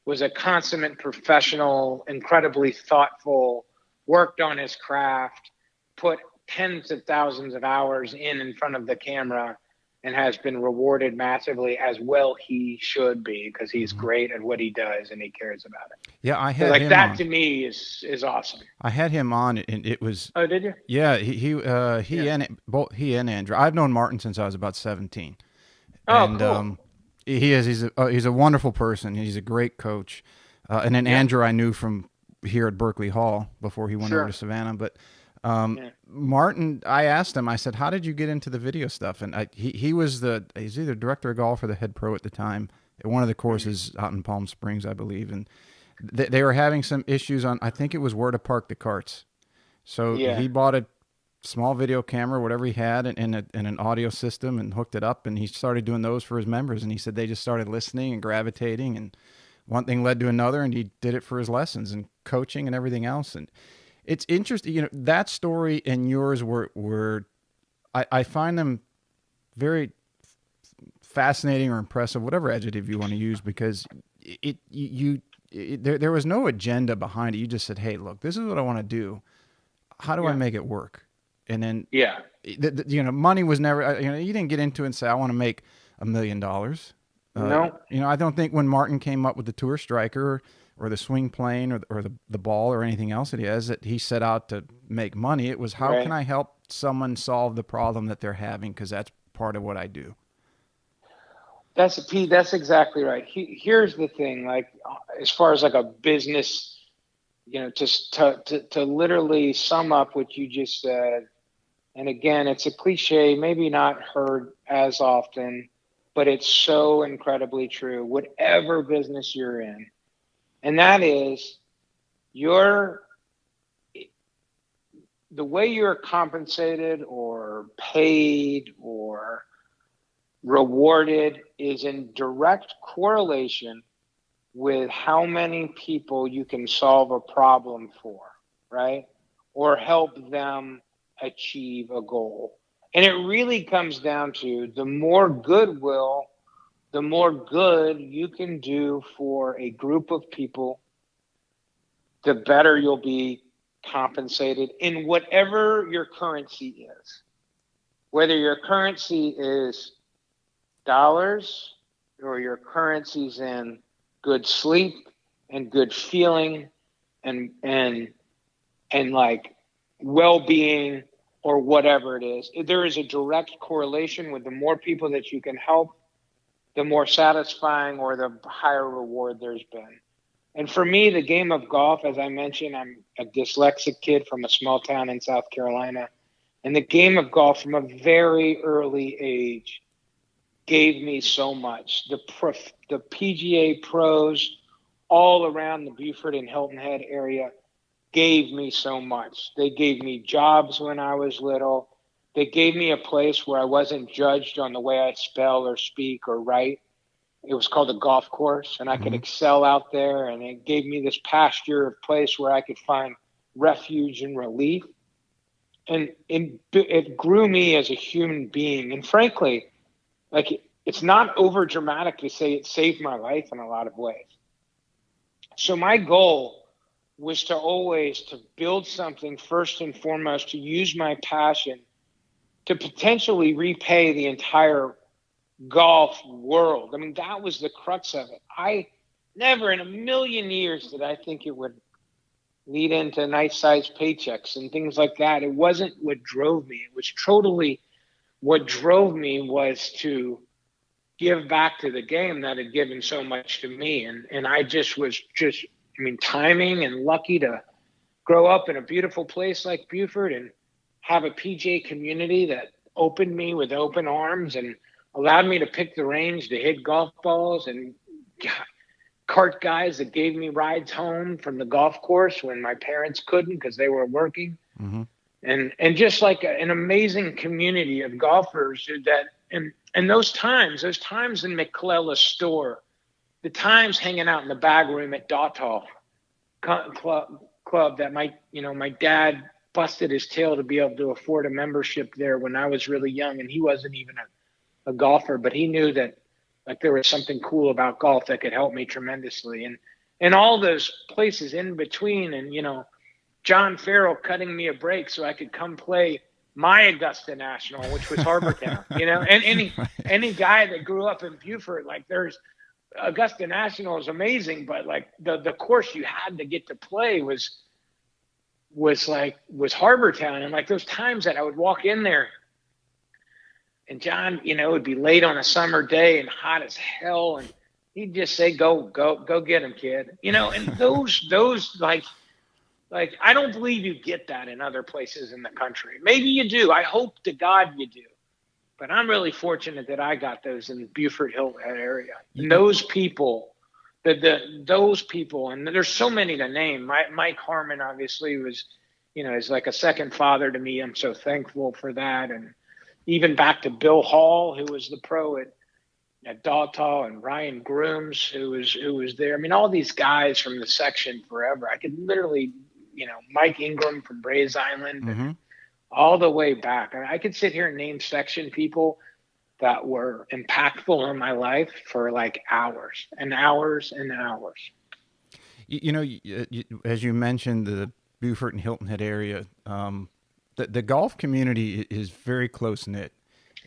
was a consummate professional, incredibly thoughtful, worked on his craft, put tens of thousands of hours in front of the camera, and has been rewarded massively, as well he should be, because he's great at what he does and he cares about it. Yeah, I had him that on. To me is awesome. I had him on, and it was. Oh, did you? Yeah, he and Andrew. I've known Martin since I was about 17. Oh, And cool. He's a wonderful person. He's a great coach. And then Andrew I knew from here at Berkeley Hall before he went over to Savannah. But Martin, I asked him, I said, how did you get into the video stuff? And he's either director of golf or the head pro at the time. at one of the Mhm. courses out in Palm Springs, I believe, and they were having some issues on. I think it was where to park the carts. So Yeah. he bought a small video camera, whatever he had, and an audio system, and hooked it up, and he started doing those for his members. And he said they just started listening and gravitating, and one thing led to another, and he did it for his lessons and coaching and everything else. And it's interesting, that story and yours were I find them very fascinating or impressive, whatever adjective you want to use, because there was no agenda behind it. You just said, "Hey, look, this is what I want to do. How do I Yeah. make it work?" And then, Yeah. money was never. You didn't get into it and say, "I want to make $1 million." No. I don't think when Martin came up with the Tour Striker or the swing plane or the ball or anything else that he has, that he set out to make money. It was, how can Right. I help someone solve the problem that they're having? Because that's part of what I do. Pete. That's exactly right. Here's the thing. Like, as far as like a business, just to literally sum up what you just said. And again, it's a cliche, maybe not heard as often, but it's so incredibly true. Whatever business you're in, and that is your the way you're compensated or paid or rewarded is in direct correlation with how many people you can solve a problem for, right? Or help them achieve a goal. And it really comes down to the more goodwill, the more good you can do for a group of people, the better you'll be compensated in whatever your currency is. Whether your currency is dollars or your currency's in good sleep and good feeling and and like well-being or whatever it is, there is a direct correlation with the more people that you can help, the more satisfying or the higher reward there's been. And for me, the game of golf, as I mentioned, I'm a dyslexic kid from a small town in South Carolina, and the game of golf from a very early age gave me so much. The PGA pros all around the Beaufort and Hilton Head area gave me so much. They gave me jobs when I was little. They gave me a place where I wasn't judged on the way I spell or speak or write. It was called a golf course, and I could Mm-hmm. excel out there. And it gave me this pasture of place where I could find refuge and relief. And it grew me as a human being. And frankly, like, it's not over dramatic to say it saved my life in a lot of ways. So my goal was to always to build something first and foremost, to use my passion to potentially repay the entire golf world. I mean, that was the crux of it. I never in a million years did I think it would lead into nice sized paychecks and things like that. It wasn't what drove me. It was totally what drove me was to give back to the game that had given so much to me. And I just was just, I mean, timing and lucky to grow up in a beautiful place like Beaufort and have a PJ community that opened me with open arms and allowed me to pick the range to hit golf balls and cart guys that gave me rides home from the golf course when my parents couldn't because they were working. Mm-hmm. And just like an amazing community of golfers that and those times in McClellan's store, the times hanging out in the bag room at Dotall club that my dad busted his tail to be able to afford a membership there when I was really young, and he wasn't even a golfer, but he knew that like there was something cool about golf that could help me tremendously, and all those places in between, and John Farrell cutting me a break so I could come play my Augusta National, which was Harbor Town, and any guy that grew up in Beaufort, like there's Augusta National is amazing, but like the course you had to get to play was Harbor Town. And like those times that I would walk in there and John, it would be late on a summer day and hot as hell, and he'd just say, go get him, kid. And those like, I don't believe you get that in other places in the country. Maybe you do. I hope to God you do. But I'm really fortunate that I got those in the Beaufort Hilton area. And You, those people, those people, and there's so many to name. Mike Harmon obviously was, is like a second father to me. I'm so thankful for that. And even back to Bill Hall, who was the pro at Dogtaw, and Ryan Grooms, who was there. I mean, all these guys from the section forever. I could literally, Mike Ingram from Brays Island, and mm-hmm. all the way back. I could sit here and name section people that were impactful in my life for like hours and hours and hours. As you mentioned, the Beaufort and Hilton Head area, the golf community is very close knit.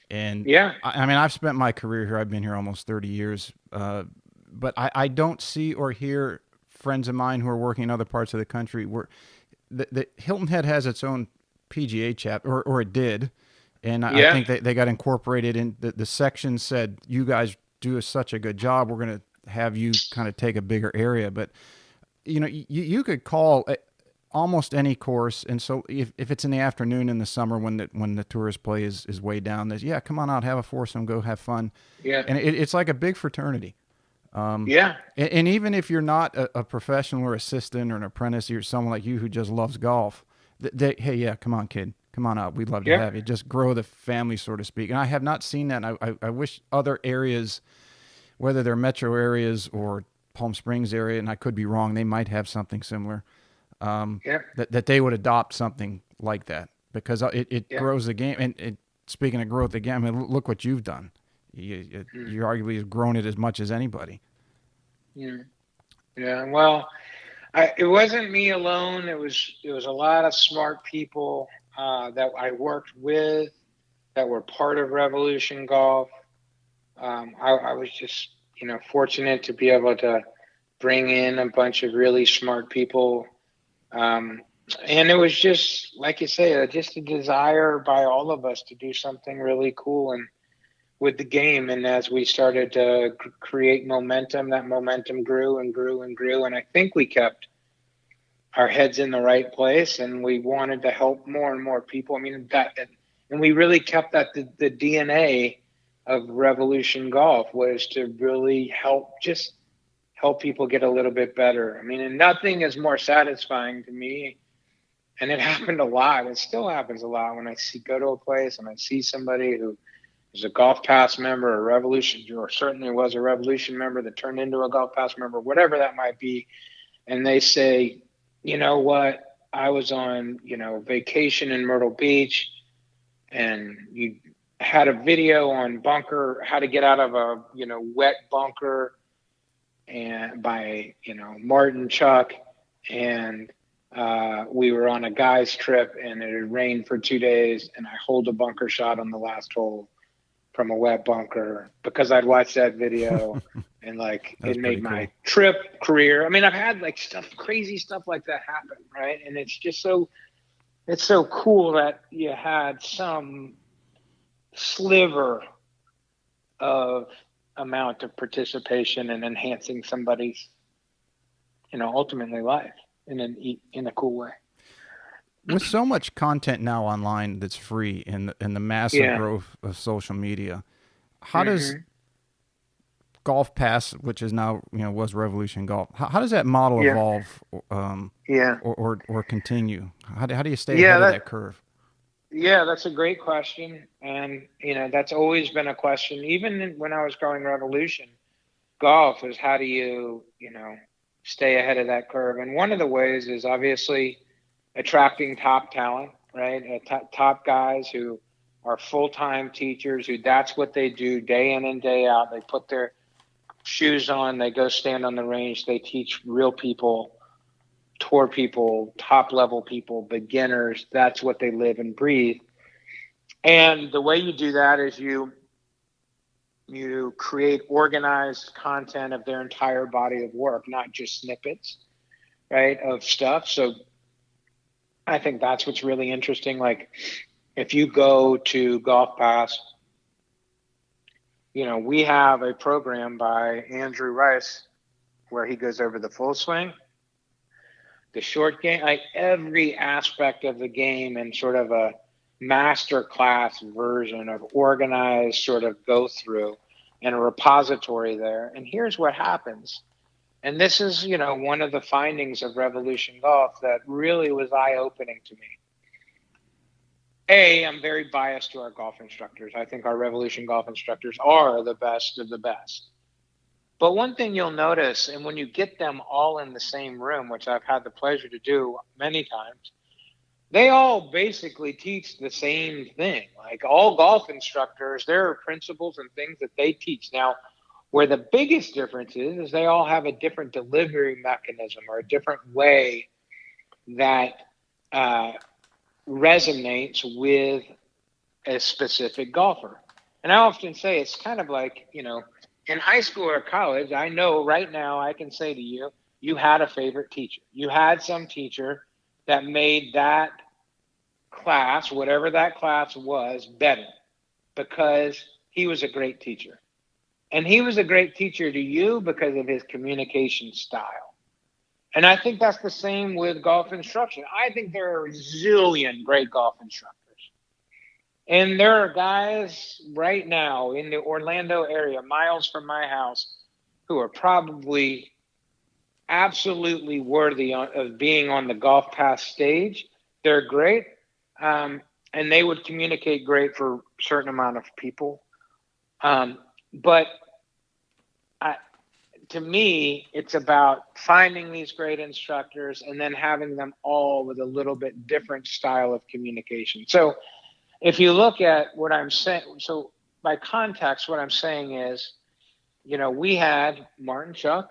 And Yeah, I mean, I've spent my career here. I've been here almost 30 years. But I don't see or hear friends of mine who are working in other parts of the country where the Hilton Head has its own PGA chapter, or it did. And I yeah, think they got incorporated in the section said, you guys do such a good job. We're going to have you kind of take a bigger area. But, you could call almost any course. And so if it's in the afternoon in the summer when the tourist play is way down, yeah, come on out, have a foursome, go have fun. yeah, And it's like a big fraternity. yeah, And even if you're not a professional or assistant or an apprentice, you're someone like you who just loves golf, hey, yeah, come on, kid. Come on out. We'd love to yeah. have you. Just grow the family, so to speak. And I have not seen that. And I wish other areas, whether they're metro areas or Palm Springs area, and I could be wrong, they might have something similar, Yeah, that they would adopt something like that because it yeah, grows the game. And speaking of growth again, I mean, look what you've done. You arguably have grown it as much as anybody. yeah, yeah. Well, it wasn't me alone. It was a lot of smart people that I worked with that were part of Revolution Golf. I was just fortunate to be able to bring in a bunch of really smart people. Um, and it was just, like you say, just a desire by all of us to do something really cool and with the game. And as we started to create momentum, that momentum grew and grew and grew. And I think we kept our heads in the right place, and we wanted to help more and more people. I mean, and we really kept that the DNA of Revolution Golf was to really help people get a little bit better. I mean, and nothing is more satisfying to me. And it happened a lot. It still happens a lot when I go to a place and I see somebody who is a Golf Pass member, or Revolution, or certainly was a Revolution member that turned into a Golf Pass member, whatever that might be. And they say, you know what? I was on, vacation in Myrtle Beach, and you had a video on how to get out of a, wet bunker, and by Martin Chuck, and we were on a guy's trip, and it had rained for 2 days, and I holed a bunker shot on the last hole from a wet bunker because I'd watched that video, and like it made my cool. trip career. I mean, I've had like crazy stuff like that happen, right? And it's just it's so cool that you had some sliver of amount of participation and enhancing somebody's, ultimately life in a cool way. With so much content now online that's free and the massive growth of social media, how does Golf Pass, which is now was Revolution Golf, how does that model evolve, or continue? How do you stay ahead of that curve? Yeah, that's a great question, and that's always been a question. Even when I was growing Revolution Golf, is how do you stay ahead of that curve? And one of the ways is obviously attracting top talent, right? Top guys who are full-time teachers, who that's what they do day in and day out. They put their shoes on, they go stand on the range, they teach real people, tour people, top-level people, beginners. That's what they live and breathe. And the way you do that is you create organized content of their entire body of work, not just snippets, right, of stuff. So I think that's what's really interesting. Like if you go to Golf Pass, we have a program by Andrew Rice where he goes over the full swing, the short game, like every aspect of the game, and sort of master class version of organized sort of go through and a repository there. And here's what happens. And this is, one of the findings of Revolution Golf that really was eye opening to me. I'm very biased to our golf instructors. I think our Revolution Golf instructors are the best of the best. But one thing you'll notice, and when you get them all in the same room, which I've had the pleasure to do many times, they all basically teach the same thing. Like all golf instructors, there are principles and things that they teach. Now, where the biggest difference is they all have a different delivery mechanism or a different way that resonates with a specific golfer. And I often say it's kind of like, in high school or college, I know right now I can say to you, you had a favorite teacher. You had some teacher that made that class, whatever that class was, better because he was a great teacher. And he was a great teacher to you because of his communication style. And I think that's the same with golf instruction. I think there are a zillion great golf instructors. And there are guys right now in the Orlando area, miles from my house, who are probably absolutely worthy of being on the golf path stage. They're great. And they would communicate great for a certain amount of people. But to me, it's about finding these great instructors and then having them all with a little bit different style of communication. So if you look at what I'm saying, so by context, what I'm saying is, we had Martin Chuck,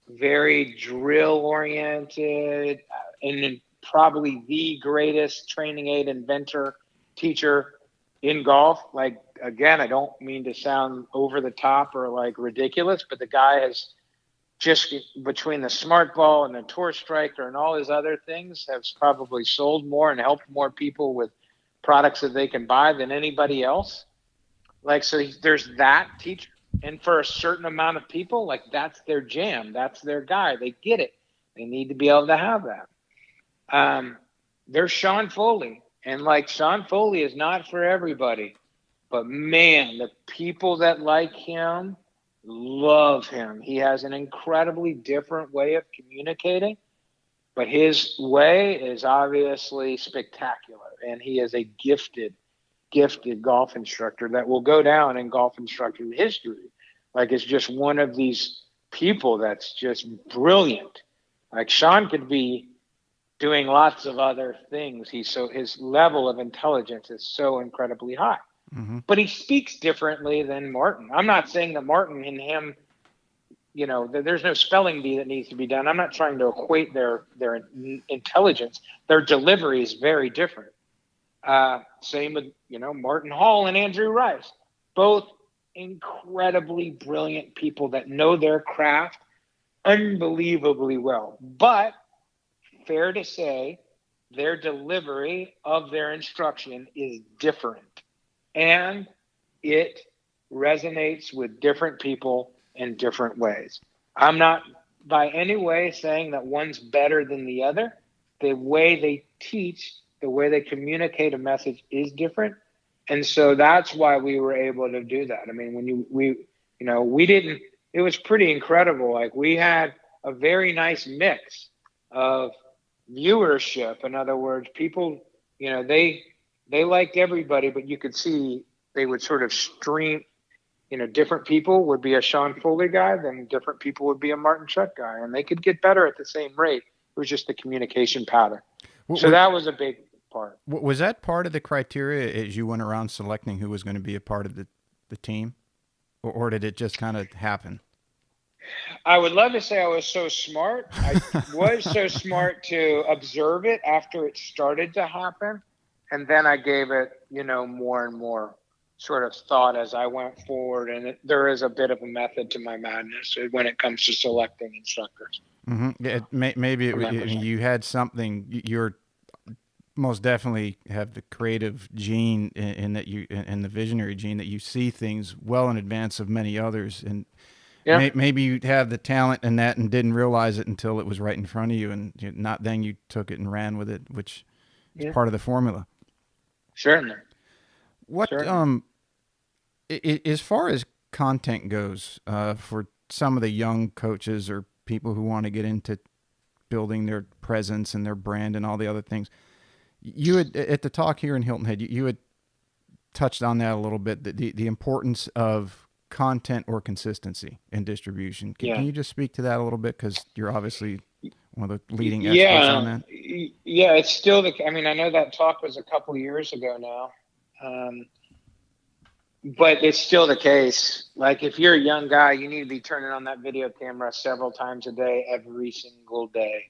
very drill oriented, and probably the greatest training aid inventor, teacher in golf. Like, again, I don't mean to sound over the top or like ridiculous, but the guy has just, between the smart ball and the tour striker and all his other things, has probably sold more and helped more people with products that they can buy than anybody else. Like, so there's that teacher. And for a certain amount of people, like, that's their jam. That's their guy. They get it. They need to be able to have that. There's Sean Foley. And like, Sean Foley is not for everybody. But man, the people that like him love him. He has an incredibly different way of communicating, but his way is obviously spectacular. And he is a gifted golf instructor that will go down in golf instructor history. Like, it's just one of these people that's just brilliant. Like, Sean could be doing lots of other things. His level of intelligence is so incredibly high. Mm-hmm. But he speaks differently than Martin. I'm not saying that Martin and him, there's no spelling bee that needs to be done. I'm not trying to equate their intelligence. Their delivery is very different. Same with, Martin Hall and Andrew Rice, both incredibly brilliant people that know their craft unbelievably well. But fair to say, their delivery of their instruction is different. And it resonates with different people in different ways. I'm not by any way saying that one's better than the other. The way they teach, the way they communicate a message is different. And so that's why we were able to do that. I mean, it was pretty incredible. Like, we had a very nice mix of viewership. In other words, people, they liked everybody, but you could see they would sort of stream, different people would be a Sean Foley guy, then different people would be a Martin Chuck guy, and they could get better at the same rate. It was just the communication pattern. So that was a big part. Was that part of the criteria as you went around selecting who was going to be a part of the team? Or did it just kind of happen? I would love to say I was so smart. I was so smart to observe it after it started to happen. And then I gave it, more and more sort of thought as I went forward. And there is a bit of a method to my madness when it comes to selecting instructors. Mm-hmm. Yeah, maybe you had something. You're most definitely have the creative gene in that and the visionary gene that you see things well in advance of many others. And maybe you have the talent in that and didn't realize it until it was right in front of you, and not then you took it and ran with it, which is part of the formula. Certainly. What Certainly. as far as content goes, for some of the young coaches or people who want to get into building their presence and their brand and all the other things, you had at the talk here in Hilton Head, you had touched on that a little bit. The importance of content or consistency in distribution. Can Yeah. you just speak to that a little bit, because you're obviously one of the leading experts on Yeah. that? Yeah. It's still I mean, I know that talk was a couple years ago now. But it's still the case. Like, if you're a young guy, you need to be turning on that video camera several times a day, every single day.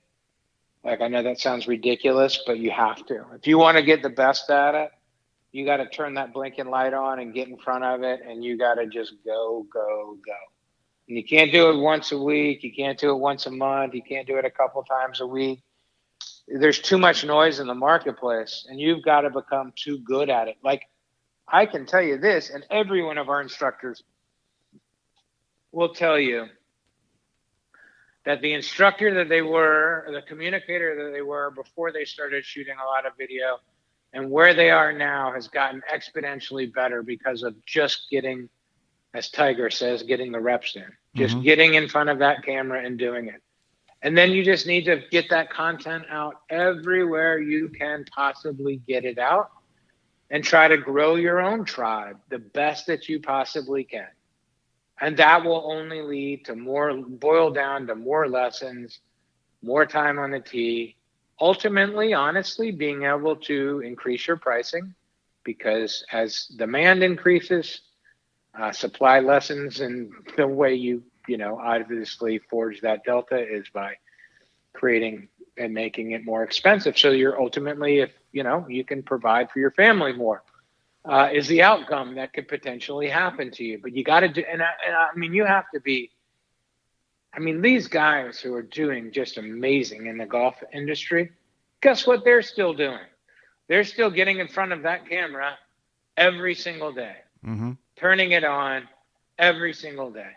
Like, I know that sounds ridiculous, but you have to. If you want to get the best at it, you got to turn that blinking light on and get in front of it, and you got to just go, go, go. And you can't do it once a week. You can't do it once a month. You can't do it a couple times a week. There's too much noise in the marketplace, and you've got to become too good at it. Like, I can tell you this, and every one of our instructors will tell you that the instructor that they were, or the communicator that they were before they started shooting a lot of video, and where they are now has gotten exponentially better because of just getting, as Tiger says, getting the reps in, just getting in front of that camera and doing it. And then you just need to get that content out everywhere you can possibly get it out, and try to grow your own tribe the best that you possibly can. And that will only lead to boil down to more lessons, more time on the tee. Ultimately, honestly, being able to increase your pricing, because as demand increases, supply lessens, and the way you obviously forge that delta is by creating and making it more expensive. So you're ultimately, if you can provide for your family more, is the outcome that could potentially happen to you. But you got to do, and I mean, you have to be. I mean, these guys who are doing just amazing in the golf industry, guess what they're still doing? They're still getting in front of that camera every single day, turning it on every single day,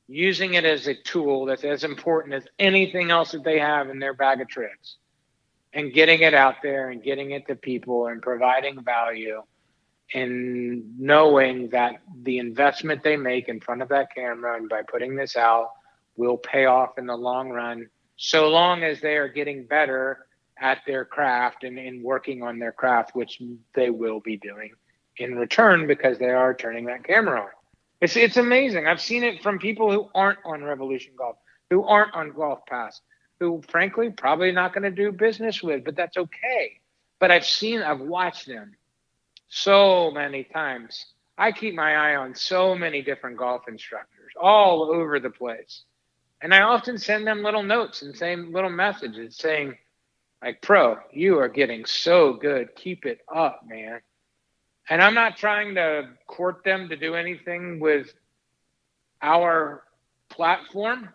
using it as a tool that's as important as anything else that they have in their bag of tricks, and getting it out there and getting it to people and providing value, and knowing that the investment they make in front of that camera and by putting this out will pay off in the long run, so long as they are getting better at their craft and working on their craft, which they will be doing in return because they are turning that camera on. It's amazing. I've seen it from people who aren't on Revolution Golf, who aren't on Golf Pass, who frankly probably not going to do business with, but that's okay. But I've watched them so many times. I keep my eye on so many different golf instructors all over the place. And I often send them little notes and same little messages saying, like, "Pro, you are getting so good. Keep it up, man." And I'm not trying to court them to do anything with our platform.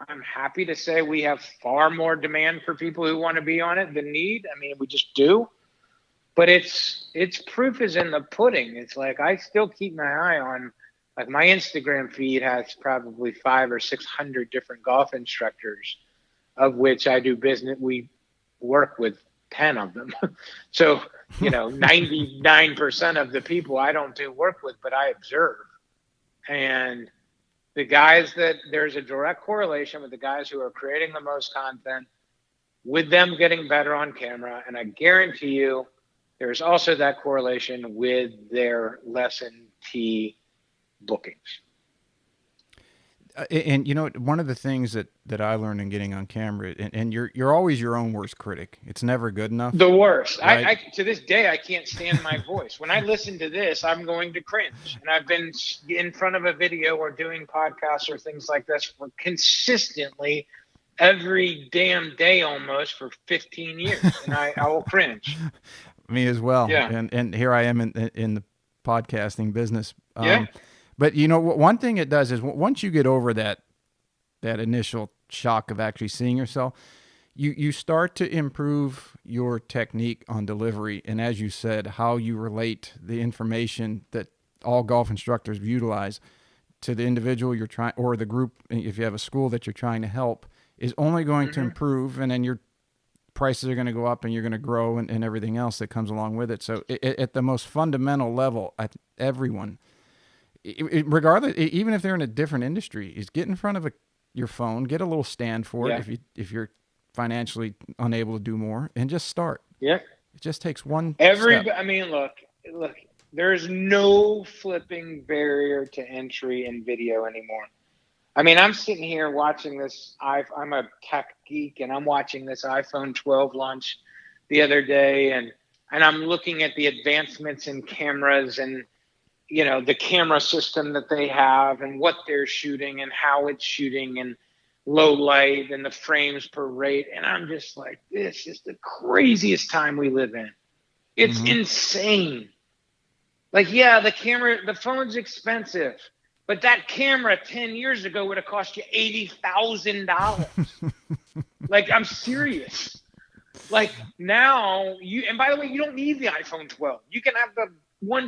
I'm happy to say we have far more demand for people who want to be on it than need. I mean, we just do. But it's proof is in the pudding. It's like, I still keep my eye on, like, my Instagram feed has probably 500 or 600 different golf instructors, of which I do business. We work with 10 of them. So, 99% of the people I don't do work with, but I observe. And the guys that there's a direct correlation with the guys who are creating the most content, with them getting better on camera. And I guarantee you, there's also that correlation with their lesson tee bookings. And one of the things that I learned in getting on camera, and you're always your own worst critic. It's never good enough. The worst. Right? I to this day, I can't stand my voice. When I listen to this, I'm going to cringe. And I've been in front of a video or doing podcasts or things like this for consistently every damn day almost for 15 years, and I will cringe. Me as well. Yeah. And here I am in the podcasting business. Yeah. But one thing it does is once you get over that initial shock of actually seeing yourself, you start to improve your technique on delivery, and as you said, how you relate the information that all golf instructors utilize to the individual you're trying, or the group, if you have a school that you're trying to help, is only going to improve, and then you're prices are going to go up and you're going to grow and everything else that comes along with it. So at the most fundamental level, everyone, regardless, even if they're in a different industry, is get in front of your phone, get a little stand for it if you're financially unable to do more, and just start. Yeah. It just takes one step. I mean, look, there's no flipping barrier to entry in video anymore. I mean, I'm sitting here watching this. I'm a tech geek, and I'm watching this iPhone 12 launch the other day, and I'm looking at the advancements in cameras and, you know, the camera system that they have and what they're shooting and how it's shooting and low light and the frames per rate. And I'm just like, this is the craziest time we live in. It's insane. Like, yeah, the phone's expensive, but that camera 10 years ago would have cost you $80,000. Like, I'm serious. Like, now and by the way, you don't need the iPhone 12. You can have the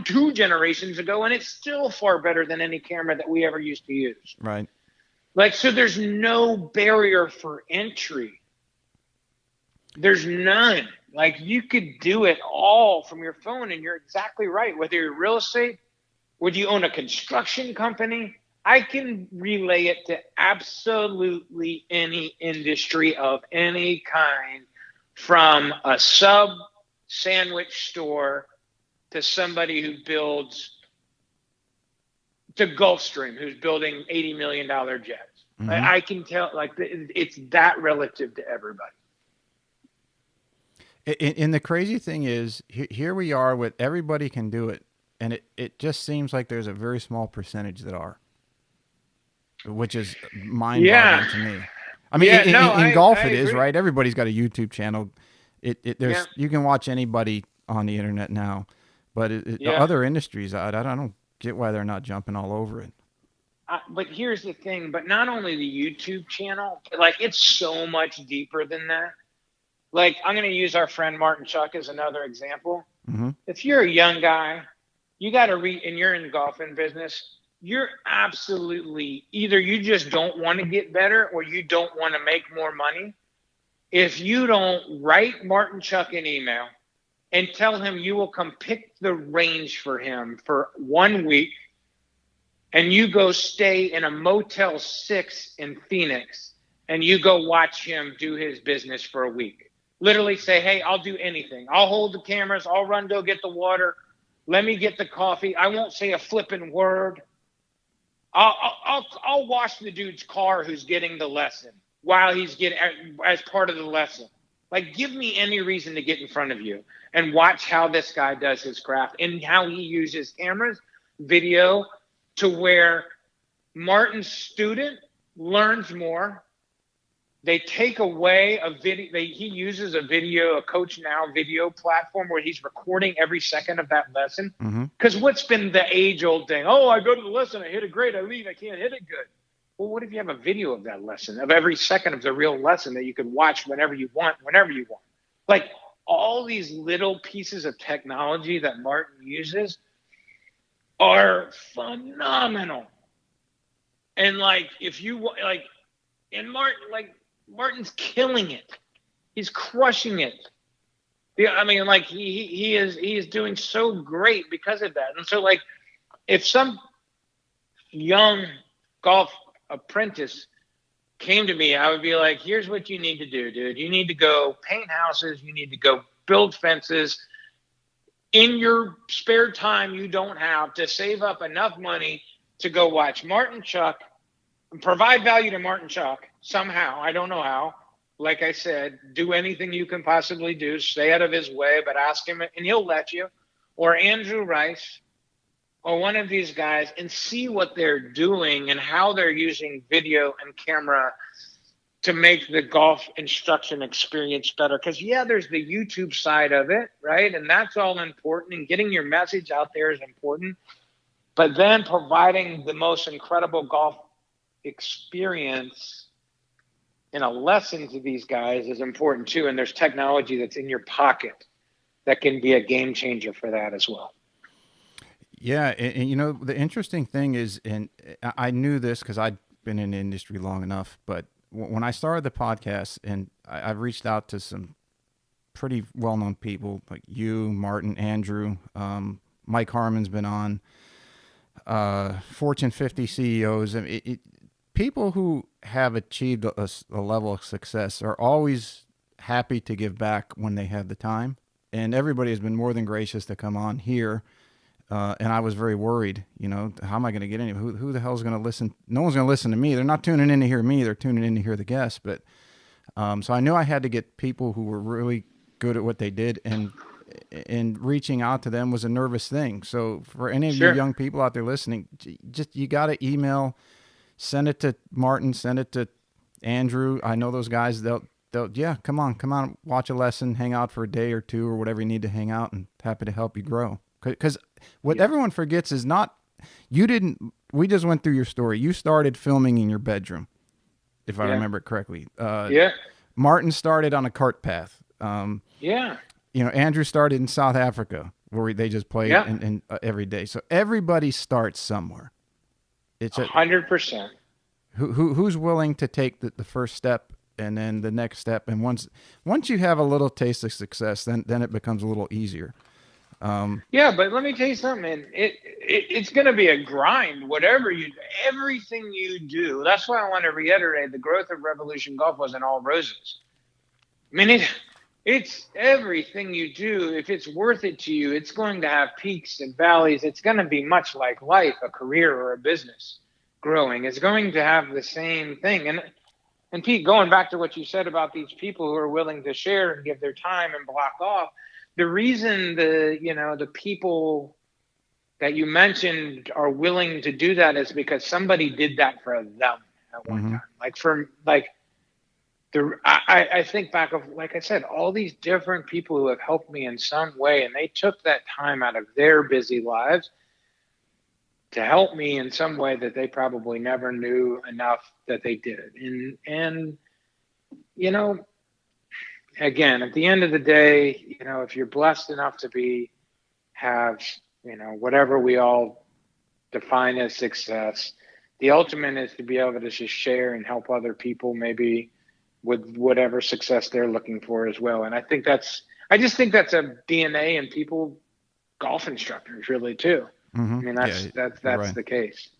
2 generations ago, and it's still far better than any camera that we ever used to use. Right. Like, so there's no barrier for entry. There's none. Like, you could do it all from your phone, and you're exactly right. Whether you're real estate, whether you own a construction company, I can relay it to absolutely any industry of any kind, from a sub sandwich store to somebody who builds, to Gulfstream, who's building $80 million jets. I can tell, like, it's that relative to everybody. And the crazy thing is, here we are with everybody can do it, and it just seems like there's a very small percentage that are, which is mind-boggling to me. I mean, in golf it is, right? Everybody's got a YouTube channel. You can watch anybody on the internet now, but the other industries, I don't get why they're not jumping all over it. But here's the thing, but not only the YouTube channel, like, it's so much deeper than that. Like, I'm going to use our friend Martin Chuck as another example. If you're a young guy, you got to and you're in the golfing business, you're absolutely, either you just don't want to get better or you don't want to make more money. If you don't write Martin Chuck an email and tell him you will come pick the range for him for 1 week, and you go stay in a Motel 6 in Phoenix, and you go watch him do his business for a week. Literally say, hey, I'll do anything. I'll hold the cameras. I'll run, go get the water. Let me get the coffee. I won't say a flipping word. I'll wash the dude's car who's getting the lesson while he's getting, as part of the lesson. Like, give me any reason to get in front of you and watch how this guy does his craft and how he uses cameras, video, to where Martin's student learns more. They take away a video. He uses a Coach Now video platform where he's recording every second of that lesson. Because what's been the age-old thing? Oh, I go to the lesson, I hit it great, I leave, I can't hit it good. Well, what if you have a video of that lesson, of every second of the real lesson that you can watch whenever you want, whenever you want? Like, all these little pieces of technology that Martin uses are phenomenal. And, like, if you, like, and Martin's killing it. He's crushing it. Yeah, I mean, like, he is doing so great because of that. And so, like, if some young golf apprentice came to me, I would be like, here's what you need to do, dude. You need to go paint houses. You need to go build fences. In your spare time you don't have, to save up enough money to go watch Martin Chuck and provide value to Martin Chuck somehow. I don't know how. Like I said, do anything you can possibly do. Stay out of his way, but ask him, and he'll let you. Or Andrew Rice, or one of these guys, and see what they're doing and how they're using video and camera to make the golf instruction experience better. Because, yeah, there's the YouTube side of it, right? And that's all important, and getting your message out there is important. But then providing the most incredible golf experience in a lesson to these guys is important too. And there's technology that's in your pocket that can be a game changer for that as well. Yeah. And you know, the interesting thing is, and I knew this because I'd been in the industry long enough, but when I started the podcast, and I've reached out to some pretty well-known people like you, Martin, Andrew, Mike Harmon's been on, Fortune 50 CEOs. I mean, people who have achieved a level of success are always happy to give back when they have the time. And everybody has been more than gracious to come on here. And I was very worried, how am I going to get any? Who the hell is going to listen? No one's going to listen to me. They're not tuning in to hear me. They're tuning in to hear the guests. But so I knew I had to get people who were really good at what they did, and reaching out to them was a nervous thing. So for any of you Sure. young people out there listening, just you got to email, send it to Martin, send it to Andrew. I know those guys. They'll yeah, come on, watch a lesson, hang out for a day or two or whatever you need to hang out, and happy to help you grow. Because what everyone forgets is we just went through your story. You started filming in your bedroom, if I remember it correctly. Yeah. Martin started on a cart path. Yeah. Andrew started in South Africa where they just played and every day. So everybody starts somewhere. It's 100%. Who's willing to take the first step and then the next step, and once you have a little taste of success, then it becomes a little easier. Yeah, but let me tell you something. It's going to be a grind. Everything you do. That's why I want to reiterate: the growth of Revolution Golf wasn't all roses. I mean, it's everything you do. If it's worth it to you, it's going to have peaks and valleys. It's going to be much like life, a career or a business growing. It's going to have the same thing. And Pete, going back to what you said about these people who are willing to share and give their time and block off, the reason the people that you mentioned are willing to do that is because somebody did that for them at one time. I think back of, like I said, all these different people who have helped me in some way, and they took that time out of their busy lives to help me in some way that they probably never knew enough that they did. And again, at the end of the day, if you're blessed enough to have whatever we all define as success, the ultimate is to be able to just share and help other people, maybe with whatever success they're looking for as well. And I just think that's a DNA in people, golf instructors, really too. I mean, that's right. The case.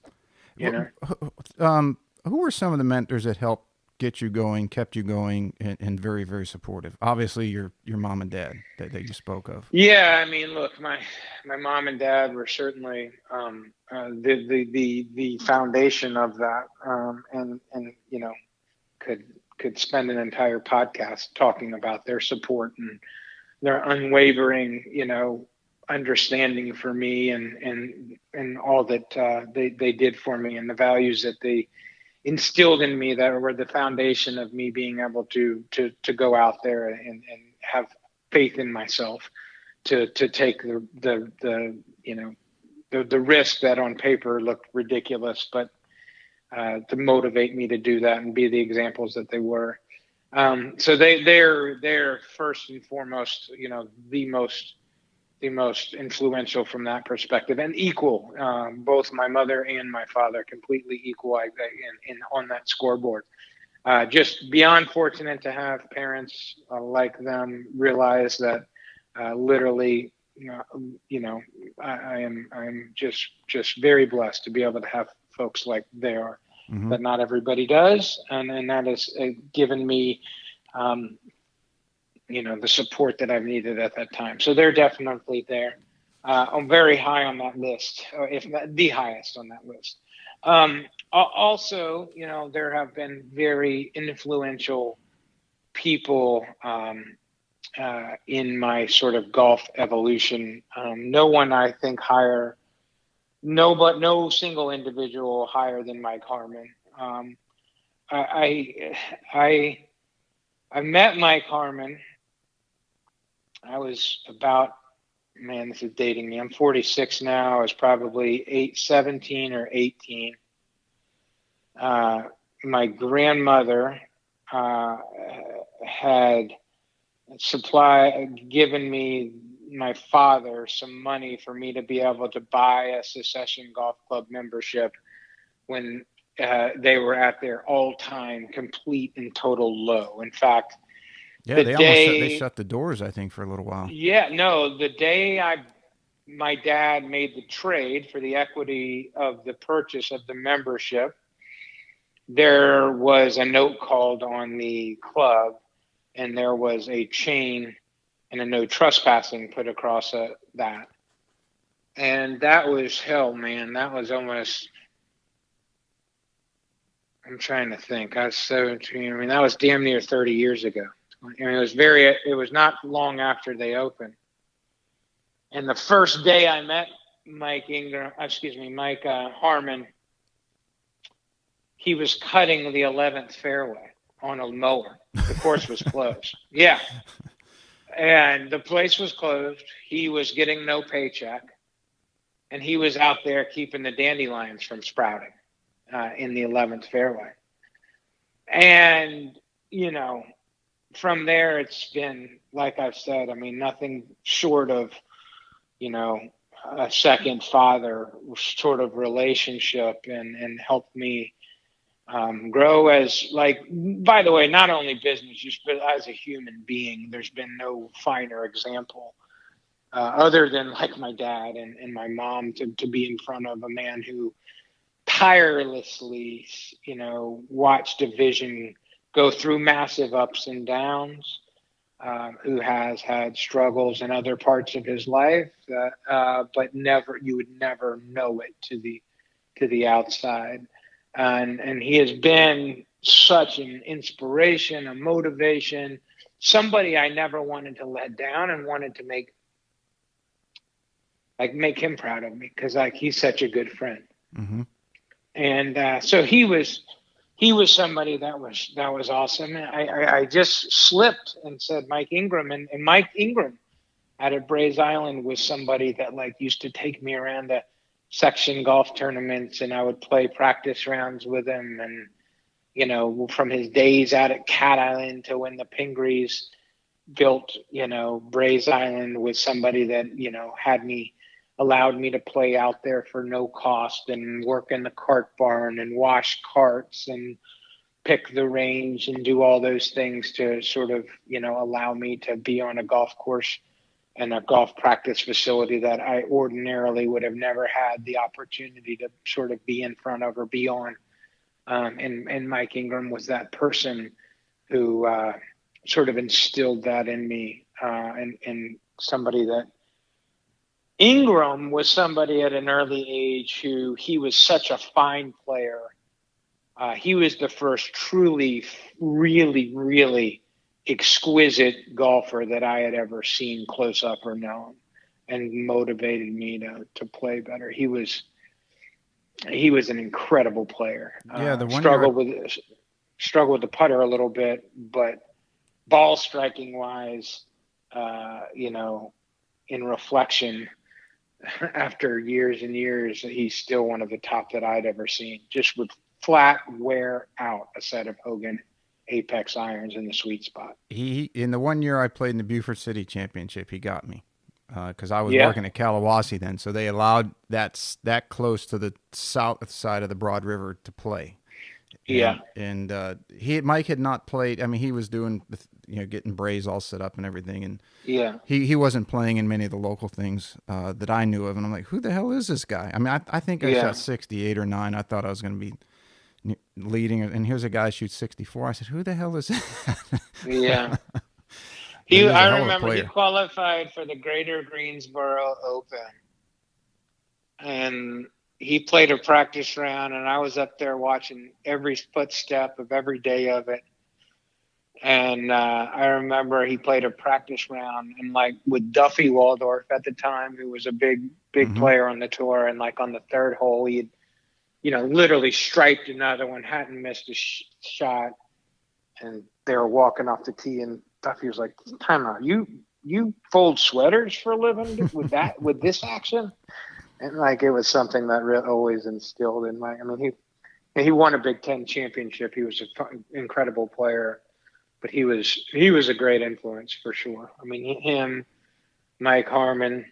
Who were some of the mentors that helped get you going, kept you going, and very, very supportive? Obviously, your mom and dad that you spoke of. Yeah, I mean, look, my mom and dad were certainly the foundation of that, and could spend an entire podcast talking about their support and their unwavering, understanding for me and all that they did for me, and the values that they instilled in me that were the foundation of me being able to go out there and have faith in myself to take the risk that on paper looked ridiculous, but to motivate me to do that and be the examples that they were. So they're first and foremost, the most influential from that perspective, and equal. Both my mother and my father completely equal in on that scoreboard. Just beyond fortunate to have parents like them. Realize that literally, I am just very blessed to be able to have folks like they are. That not everybody does, and that has given me the support that I've needed at that time. So they're definitely there. I'm very high on that list, if not the highest on that list. Also, there have been very influential people in my sort of golf evolution. No one, I think, no single individual higher than Mike Harmon. I met Mike Harmon. I was about, this is dating me. I'm 46 now. I was probably 17 or 18. My grandmother had given me, my father, some money for me to be able to buy a Secession Golf Club membership when they were at their all-time complete and total low. In fact, Yeah, The they day, shut the doors, I think, for a little while. yeah, no, the day my dad made the trade for the equity of the purchase of the membership, there was a note called on the club, and there was a chain and a no trespassing put across that. And that was hell, man. That was almost, I'm trying to think. I was 17. I mean, that was damn near 30 years ago. I mean, it was not long after they opened. And the first day I met Mike Harmon, he was cutting the 11th fairway on a mower. The course was closed. Yeah. And the place was closed. He was getting no paycheck. And he was out there keeping the dandelions from sprouting in the 11th fairway. And, from there, it's been, like I've said, I mean, nothing short of, a second father sort of relationship, and helped me grow as, like, by the way, not only business, but as a human being. There's been no finer example other than like my dad and my mom to be in front of a man who tirelessly, watched a vision go through massive ups and downs, who has had struggles in other parts of his life, but you would never know it to the outside. And he has been such an inspiration, a motivation, somebody I never wanted to let down, and wanted to make him proud of me, because like he's such a good friend. Mm-hmm. And so he was somebody that was awesome. I just slipped and said Mike Ingram, and Mike Ingram out of Brays Island was somebody that like used to take me around the section golf tournaments, and I would play practice rounds with him. And from his days out at Cat Island to when the Pingrees built Brays Island, was somebody that allowed me to play out there for no cost, and work in the cart barn and wash carts and pick the range and do all those things to sort of allow me to be on a golf course and a golf practice facility that I ordinarily would have never had the opportunity to sort of be in front of or be on. And Mike Ingram was that person who sort of instilled that in me, and somebody that Ingram was somebody at an early age who, he was such a fine player. He was the first truly, really, really exquisite golfer that I had ever seen close up or known, and motivated me to play better. He was an incredible player. Yeah, the one Struggled with the putter a little bit, but ball striking wise, in reflection, after years and years, he's still one of the top that I'd ever seen. Just would flat wear out a set of Hogan Apex irons in the sweet spot. He in the 1 year I played in the Beaufort City Championship, he got me because I was Yeah. working at Kalawasi then, so they allowed that close to the south side of the Broad River to play. Yeah. And Mike had not played. I mean, he was doing getting Brays all set up and everything, and Yeah. he wasn't playing in many of the local things that I knew of, and I'm like, who the hell is this guy? I mean, I think I shot 68 or 9. I thought I was going to be leading, and here's a guy who shoots 64. I said, who the hell is that? Yeah. I remember he qualified for the Greater Greensboro Open, and he played a practice round, and I was up there watching every footstep of every day of it. And I remember he played a practice round, and like with Duffy Waldorf at the time, who was a big Mm-hmm. player on the tour, and like on the third hole, he'd literally striped another one, hadn't missed a shot, and they were walking off the tee, and Duffy was like, "Time out, you fold sweaters for a living with this action?" And like it was something that always instilled in my. I mean, he won a Big Ten championship. He was an incredible player, but he was a great influence for sure. I mean, him, Mike Harmon.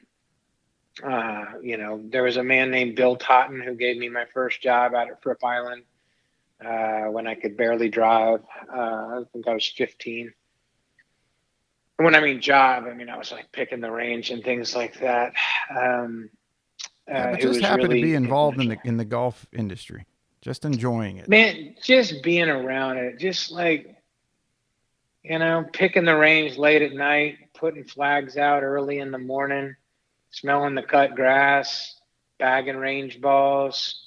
There was a man named Bill Totten who gave me my first job out at Fripp Island when I could barely drive. I think I was 15. when I mean job, I mean I was like picking the range and things like that. Um, Yeah, but it just was happen to be really involved in the golf industry, just enjoying it. man, just being around it, just like picking the range late at night, putting flags out early in the morning, smelling the cut grass, bagging range balls.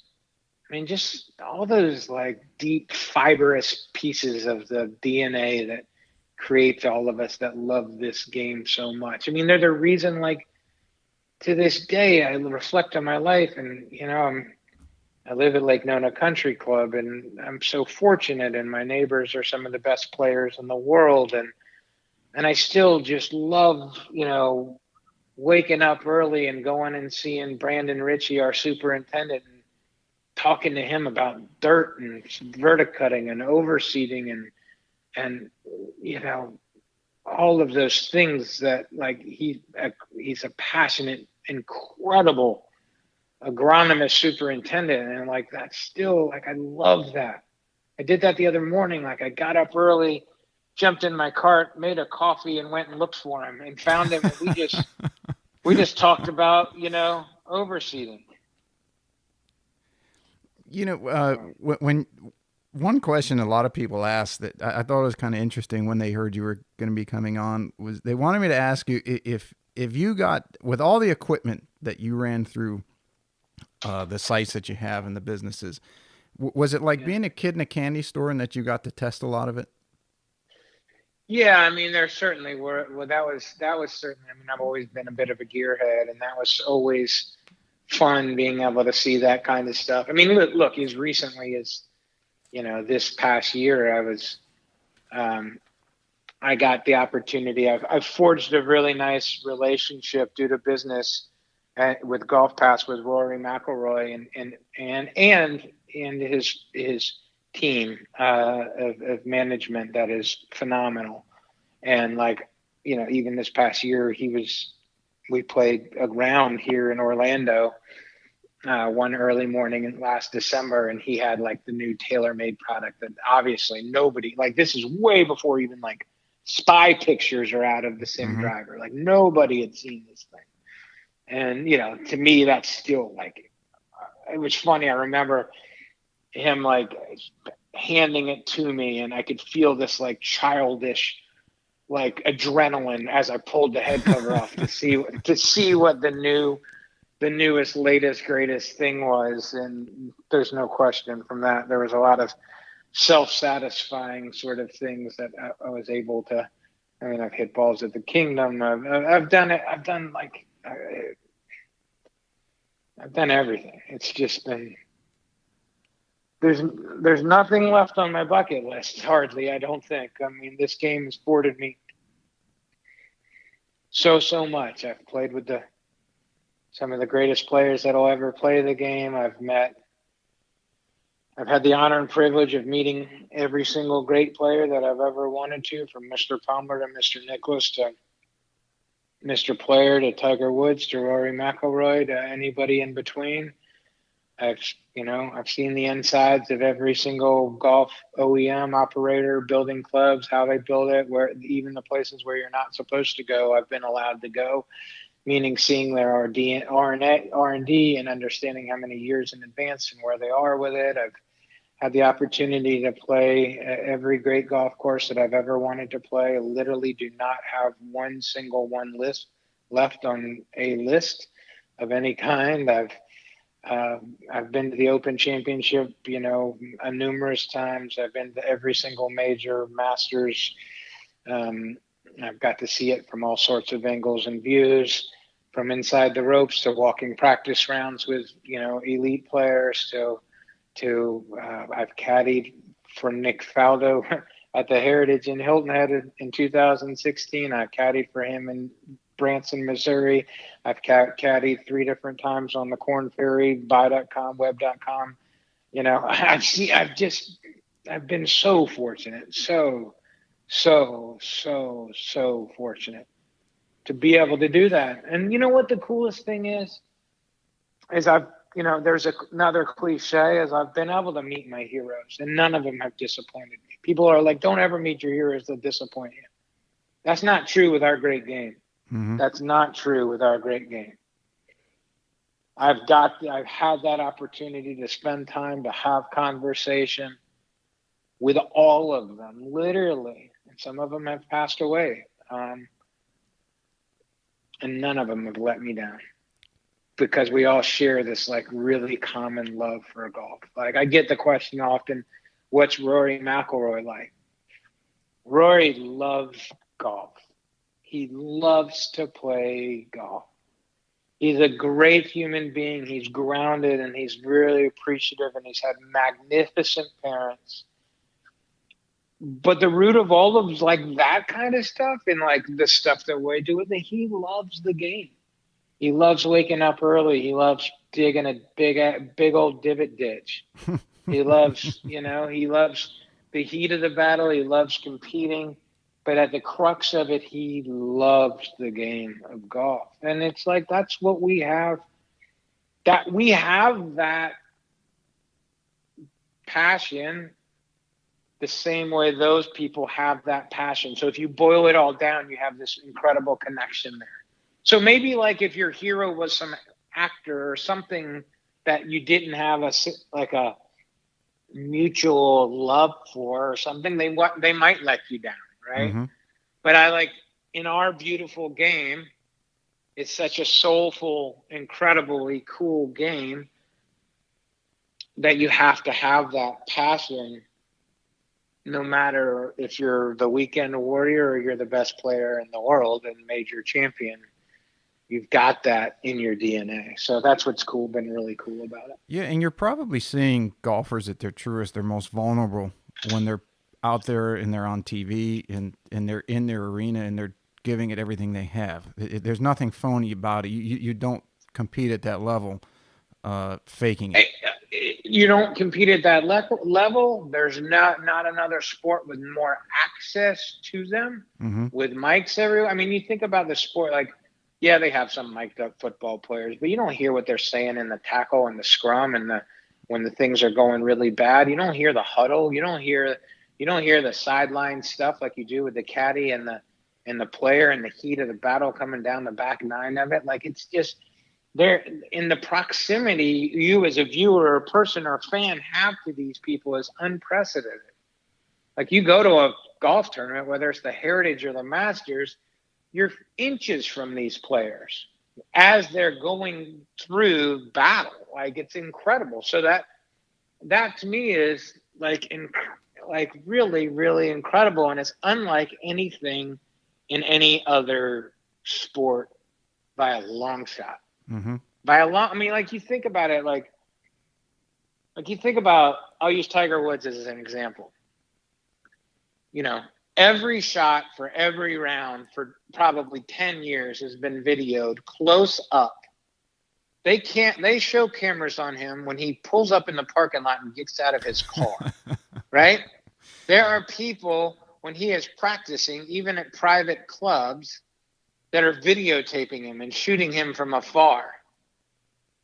I mean, just all those like deep fibrous pieces of the DNA that creates all of us that love this game so much. I mean, they're the reason, like, to this day, I reflect on my life and, I live at Lake Nona Country Club and I'm so fortunate and my neighbors are some of the best players in the world. And I still just love, waking up early and going and seeing Brandon Ritchie, our superintendent, and talking to him about dirt and verticutting and overseeding and all of those things that like he's a passionate, incredible agronomist superintendent, and like that's still like I love that. I did that the other morning. Like I got up early, jumped in my cart, made a coffee, and went and looked for him and found him, and we just talked about overseeding. When one question a lot of people ask that I thought was kind of interesting when they heard you were going to be coming on was they wanted me to ask you if you got with all the equipment that you ran through the sites that you have and the businesses, was it like being a kid in a candy store and that you got to test a lot of it? Yeah, I mean, there certainly were. Well, that was certainly. I mean, I've always been a bit of a gearhead, and that was always fun being able to see that kind of stuff. I mean, look as recently as this past year, um, I got the opportunity. I've forged a really nice relationship due to business with Golf Pass with Rory McIlroy and his team of management that is phenomenal. And like even this past year, we played a round here in Orlando one early morning in last December, and he had like the new TaylorMade product that obviously nobody like. This is way before even like spy pictures are out of the sim Mm-hmm. driver. Like nobody had seen this thing, and to me that's still like it was funny. I remember him like handing it to me, and I could feel this like childish like adrenaline as I pulled the head cover off to see what the newest, latest, greatest thing was. And there's no question from that. There was a lot of self-satisfying sort of things that I was able to. I mean, I've hit balls at the Kingdom. I've done it. I've done everything. It's just been there's nothing left on my bucket list. Hardly, I don't think. I mean, this game has boarded me so much. I've played with some of the greatest players that'll ever play the game. I've had the honor and privilege of meeting every single great player that I've ever wanted to, from Mr. Palmer to Mr. Nicklaus to Mr. Player to Tiger Woods to Rory McIlroy to anybody in between. I've seen the insides of every single golf OEM operator building clubs, how they build it, where even the places where you're not supposed to go, I've been allowed to go, meaning seeing their R&D and understanding how many years in advance and where they are with it. I've had the opportunity to play every great golf course that I've ever wanted to play. I literally do not have one single one list left on a list of any kind. I've been to the Open Championship, numerous times. I've been to every single major Masters. I've got to see it from all sorts of angles and views, from inside the ropes to walking practice rounds with, elite players to I've caddied for Nick Faldo at the Heritage in Hilton Head in 2016. I've caddied for him in Branson, Missouri. I've caddied 3 different times on the Corn Ferry, buy.com, web.com. I've been so fortunate, so fortunate to be able to do that. And you know what the coolest thing is there's another cliche is I've been able to meet my heroes and none of them have disappointed me. People are like, don't ever meet your heroes, they'll disappoint you. That's not true with our great game. Mm-hmm. That's not true with our great game. I've had that opportunity to spend time to have conversation with all of them, literally. And some of them have passed away. And none of them have let me down, because we all share this like really common love for golf. Like, I get the question often, what's Rory McIlroy like? Rory loves golf. He loves to play golf. He's a great human being. He's grounded and he's really appreciative, and he's had magnificent parents. But the root of all of like that kind of stuff, and like the stuff that we do with it, he loves the game. He loves waking up early. He loves digging a big old divot ditch. He loves, he loves the heat of the battle. He loves competing. But at the crux of it, he loves the game of golf. And it's like, that's what we have. That we have that passion the same way those people have that passion. So if you boil it all down, you have this incredible connection there. So maybe like if your hero was some actor or something that you didn't have a mutual love for or something, they might let you down, right? Mm-hmm. But I like, in our beautiful game, it's such a soulful, incredibly cool game that you have to have that passion, no matter if you're the weekend warrior or you're the best player in the world and major champion. You've got that in your DNA. So that's what's been really cool about it. Yeah, and you're probably seeing golfers at their truest, their most vulnerable, when they're out there and they're on TV and they're in their arena and they're giving it everything they have. There's nothing phony about it. You don't compete at that level, faking it. You don't compete at that level. There's not another sport with more access to them, Mm-hmm. with mics everywhere. I mean, you think about the sport, like, yeah, they have some mic'd up football players, but you don't hear what they're saying in the tackle and the scrum and when the things are going really bad. You don't hear the huddle. You don't hear the sideline stuff like you do with the caddy and the player and the heat of the battle coming down the back nine of it. Like, it's just there in the proximity you as a viewer or person or fan have to these people is unprecedented. Like, you go to a golf tournament, whether it's the Heritage or the Masters, you're inches from these players as they're going through battle. Like, it's incredible. So that to me is like really, really incredible. And it's unlike anything in any other sport by a long shot. Mm-hmm. I mean, like, you think about it, I'll use Tiger Woods as an example. Every shot for every round for probably 10 years has been videoed close up. They show cameras on him when he pulls up in the parking lot and gets out of his car, right? There are people when he is practicing, even at private clubs, that are videotaping him and shooting him from afar,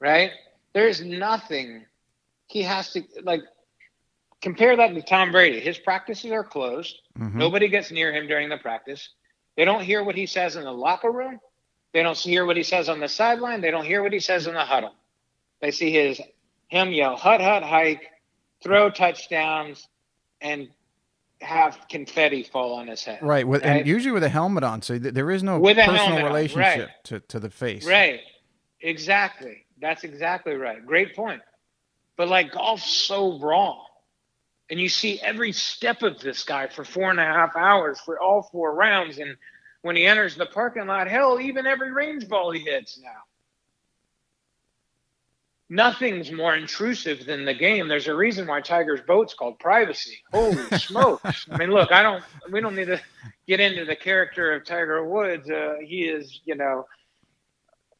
right? There's nothing he has to, like, compare that to Tom Brady. His practices are closed. Mm-hmm. Nobody gets near him during the practice. They don't hear what he says in the locker room. They don't hear what he says on the sideline. They don't hear what he says in the huddle. They see him yell, hut, hut, hike, throw touchdowns, and have confetti fall on his head. Right, and usually with a helmet on, so there is no personal relationship to the face. Right, exactly. That's exactly right. Great point. But like, golf's so raw. And you see every step of this guy for 4.5 hours for all 4 rounds. And when he enters the parking lot, hell, even every range ball he hits now. Nothing's more intrusive than the game. There's a reason why Tiger's boat's called privacy. Holy smokes. I mean, look, we don't need to get into the character of Tiger Woods. He is,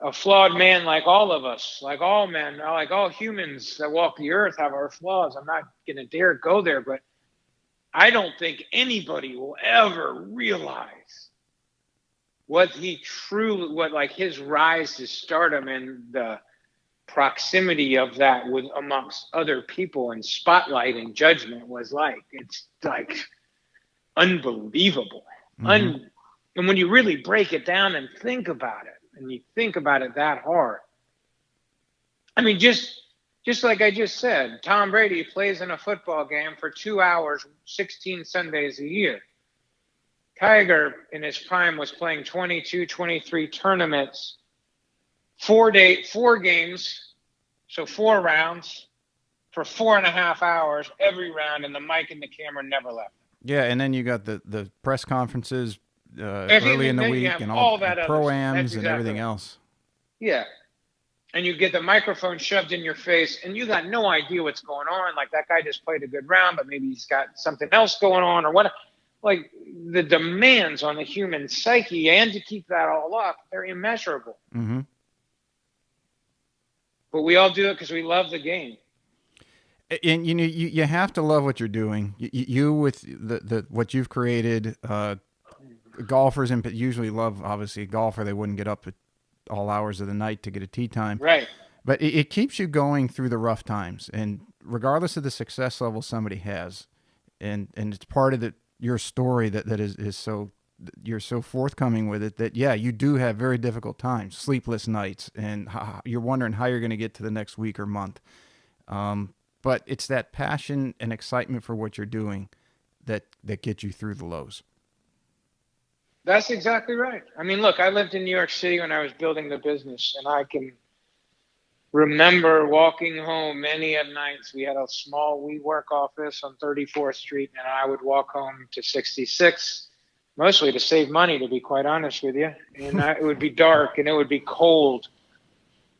a flawed man like all of us, like all men, like all humans that walk the earth have our flaws. I'm not going to dare go there, but I don't think anybody will ever realize what his rise to stardom and the proximity of that with amongst other people and spotlight and judgment was like. It's like unbelievable. Mm-hmm. And when you really break it down and think about it, and you think about it that hard, I mean, just like I just said, Tom Brady plays in a football game for 2 hours, 16 Sundays a year. Tiger in his prime was playing 22, 23 tournaments, 4 games, so 4 rounds for 4.5 hours every round, and the mic and the camera never left. Yeah, and then you got the press conferences early in And the then you week have and all all that other stuff. That's pro-ams and exactly everything right. else. Yeah. And you get the microphone shoved in your face, and you got no idea what's going on. Like, that guy just played a good round, but maybe he's got something else going on or what. Like, the demands on the human psyche and to keep that all up, they're immeasurable. Mm-hmm. But we all do it because we love the game. And you have to love what you're doing. You with the what you've created. Golfers usually love, obviously, a golfer. They wouldn't get up at all hours of the night to get a tee time. Right. But it keeps you going through the rough times, and regardless of the success level somebody has, and it's part of your story that is so, you're so forthcoming with it, that yeah, you do have very difficult times, sleepless nights, and you're wondering how you're going to get to the next week or month. But it's that passion and excitement for what you're doing that gets you through the lows. That's exactly right. I mean, look, I lived in New York City when I was building the business, and I can remember walking home many of nights. We had a small WeWork office on 34th Street, and I would walk home to 66, mostly to save money, to be quite honest with you. And it would be dark, and it would be cold,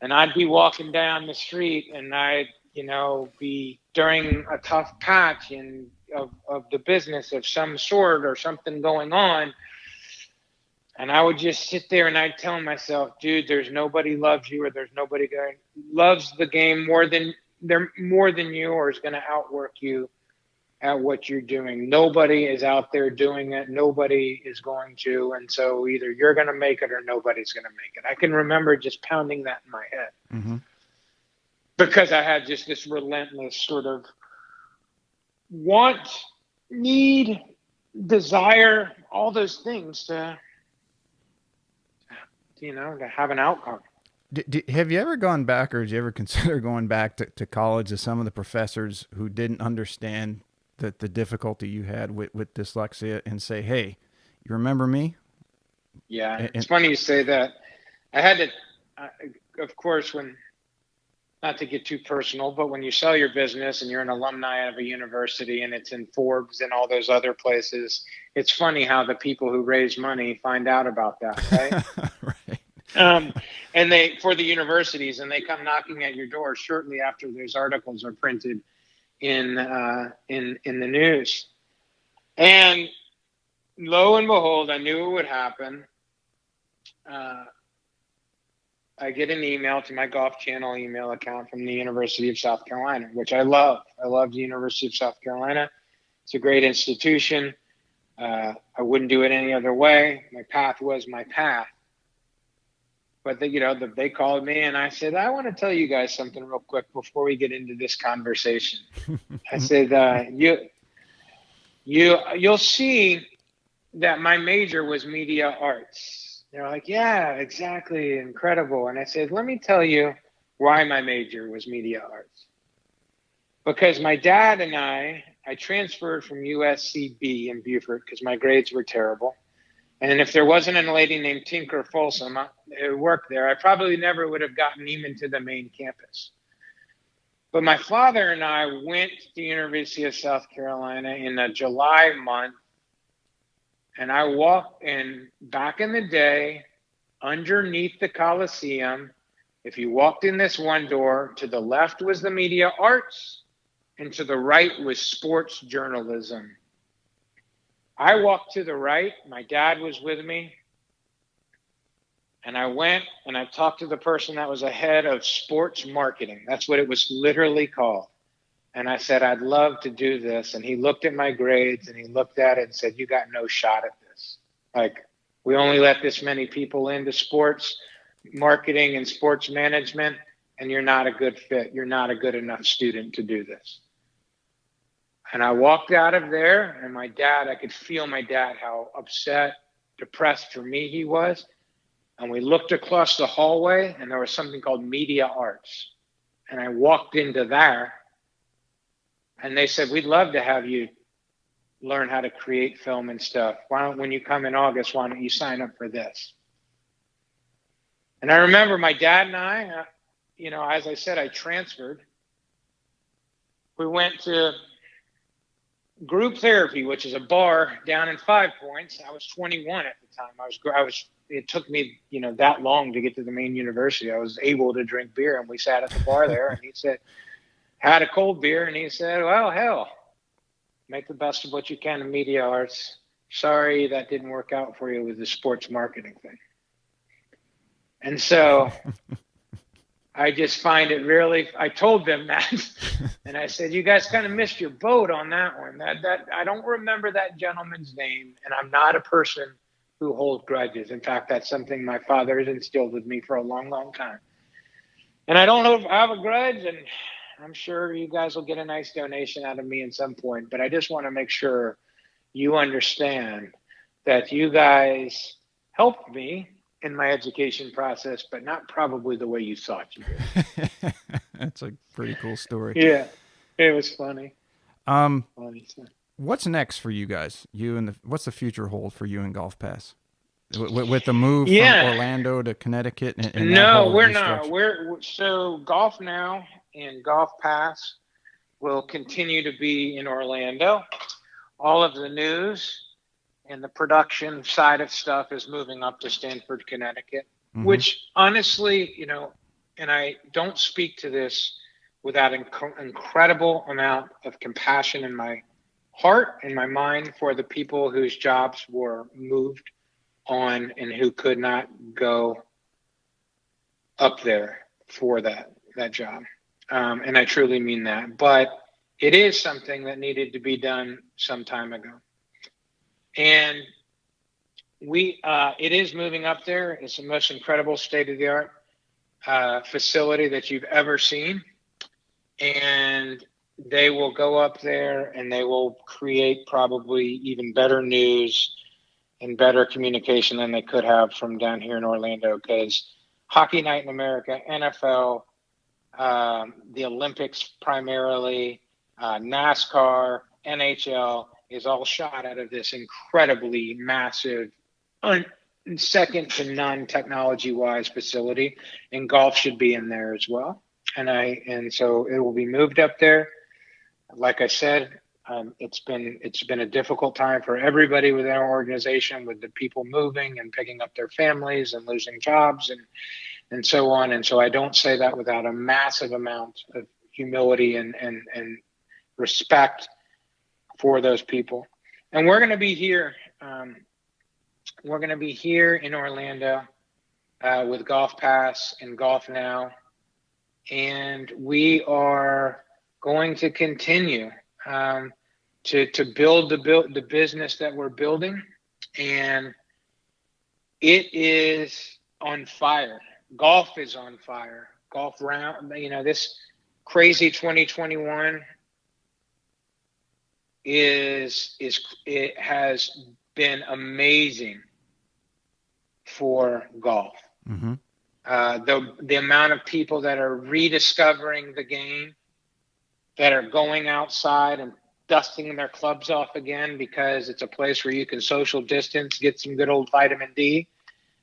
and I'd be walking down the street, and I'd, be during a tough patch of the business of some sort or something going on. And I would just sit there and I'd tell myself, dude, there's nobody loves you, or there's nobody loves the game more than you, or is going to outwork you at what you're doing. Nobody is out there doing it. Nobody is going to. And so either you're going to make it or nobody's going to make it. I can remember just pounding that in my head. Mm-hmm. Because I had just this relentless sort of want, need, desire, all those things to have an outcome. Have you ever gone back, or did you ever consider going back to college to some of the professors who didn't understand the difficulty you had with dyslexia and say, hey, you remember me? Yeah, it's funny you say that. I had to, of course, not to get too personal, but when you sell your business and you're an alumni of a university and it's in Forbes and all those other places, it's funny how the people who raise money find out about that, right? Right. And they, for the universities, and they come knocking at your door shortly after those articles are printed in the news. And lo and behold, I knew it would happen. I get an email to my Golf Channel email account from the University of South Carolina, which I love. I love the University of South Carolina. It's a great institution. I wouldn't do it any other way. My path was my path. But they called me and I said, I want to tell you guys something real quick before we get into this conversation. I said, you'll see that my major was media arts. They're like, yeah, exactly, incredible. And I said, let me tell you why my major was media arts. Because my dad and I transferred from USCB in Beaufort because my grades were terrible. And if there wasn't a lady named Tinker Folsom who worked there, I probably never would have gotten even to the main campus. But my father and I went to the University of South Carolina in a July month. And I walked in, back in the day, underneath the Coliseum. If you walked in this one door, to the left was the media arts, and to the right was sports journalism. I walked to the right. My dad was with me. And I went and I talked to the person that was ahead of sports marketing. That's what it was literally called. And I said, I'd love to do this. And he looked at my grades and he looked at it and said, you got no shot at this. Like, we only let this many people into sports marketing and sports management, and you're not a good fit. You're not a good enough student to do this. And I walked out of there, and I could feel my dad, how upset, depressed for me he was. And we looked across the hallway, and there was something called media arts. And I walked into there, and they said, we'd love to have you learn how to create film and stuff. When you come in August, why don't you sign up for this? And I remember my dad and I, as I said, I transferred. We went to group therapy, which is a bar down in 5 Points. I was 21 at the time. It took me, that long to get to the main university. I was able to drink beer, and we sat at the bar there, and he said, had a cold beer, and he said, well, hell, make the best of what you can in media arts. Sorry that didn't work out for you with the sports marketing thing. And so I just find it really, I told them that, and I said, you guys kind of missed your boat on that one. That I don't remember that gentleman's name, and I'm not a person who holds grudges. In fact, that's something my father has instilled with me for a long, long time. And I don't have a grudge, and I'm sure you guys will get a nice donation out of me at some point, but I just want to make sure you understand that you guys helped me in my education process, but not probably the way you thought you did. That's a pretty cool story. Yeah, it was funny. Funny. What's next for you guys? What's the future hold for you and Golf Pass? With the move from Orlando to Connecticut? And no, we're not. So Golf Now and Golf Pass will continue to be in Orlando. All of the news and the production side of stuff is moving up to Stamford, Connecticut, which honestly, and I don't speak to this without incredible amount of compassion in my heart and my mind for the people whose jobs were moved on and who could not go up there for that job. And I truly mean that. But it is something that needed to be done some time ago. And it is moving up there. It's the most incredible state-of-the-art facility that you've ever seen. And they will go up there and they will create probably even better news and better communication than they could have from down here in Orlando, because Hockey Night in America, NFL, the Olympics primarily, NASCAR, NHL is all shot out of this incredibly massive, second to none technology-wise facility, and golf should be in there as well. And so it will be moved up there. Like I said, it's been a difficult time for everybody within our organization, with the people moving and picking up their families and losing jobs and so on. And so I don't say that without a massive amount of humility and respect for those people. And we're going to be here. We're going to be here in Orlando with Golf Pass and Golf Now. And we are going to continue to build the business that we're building. And it is on fire. Golf is on fire. Golf round, this crazy 2021 it has been amazing for golf. Mm-hmm. The amount of people that are rediscovering the game, that are going outside and dusting their clubs off again because it's a place where you can social distance, get some good old vitamin D.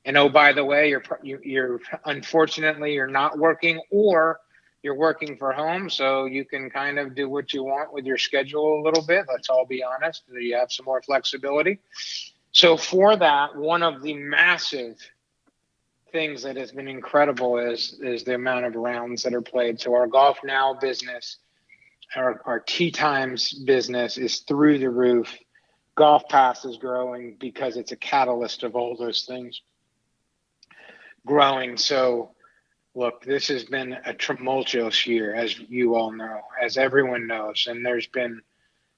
And oh, by the way, you're unfortunately you're not working, or you're working from home, so you can kind of do what you want with your schedule a little bit. Let's all be honest. You have some more flexibility. So for that, one of the massive things that has been incredible is the amount of rounds that are played. So our Golf Now business, our tee times business is through the roof. Golf Pass is growing because it's a catalyst of all those things growing. So look, this has been a tumultuous year, as you all know, as everyone knows, and there's been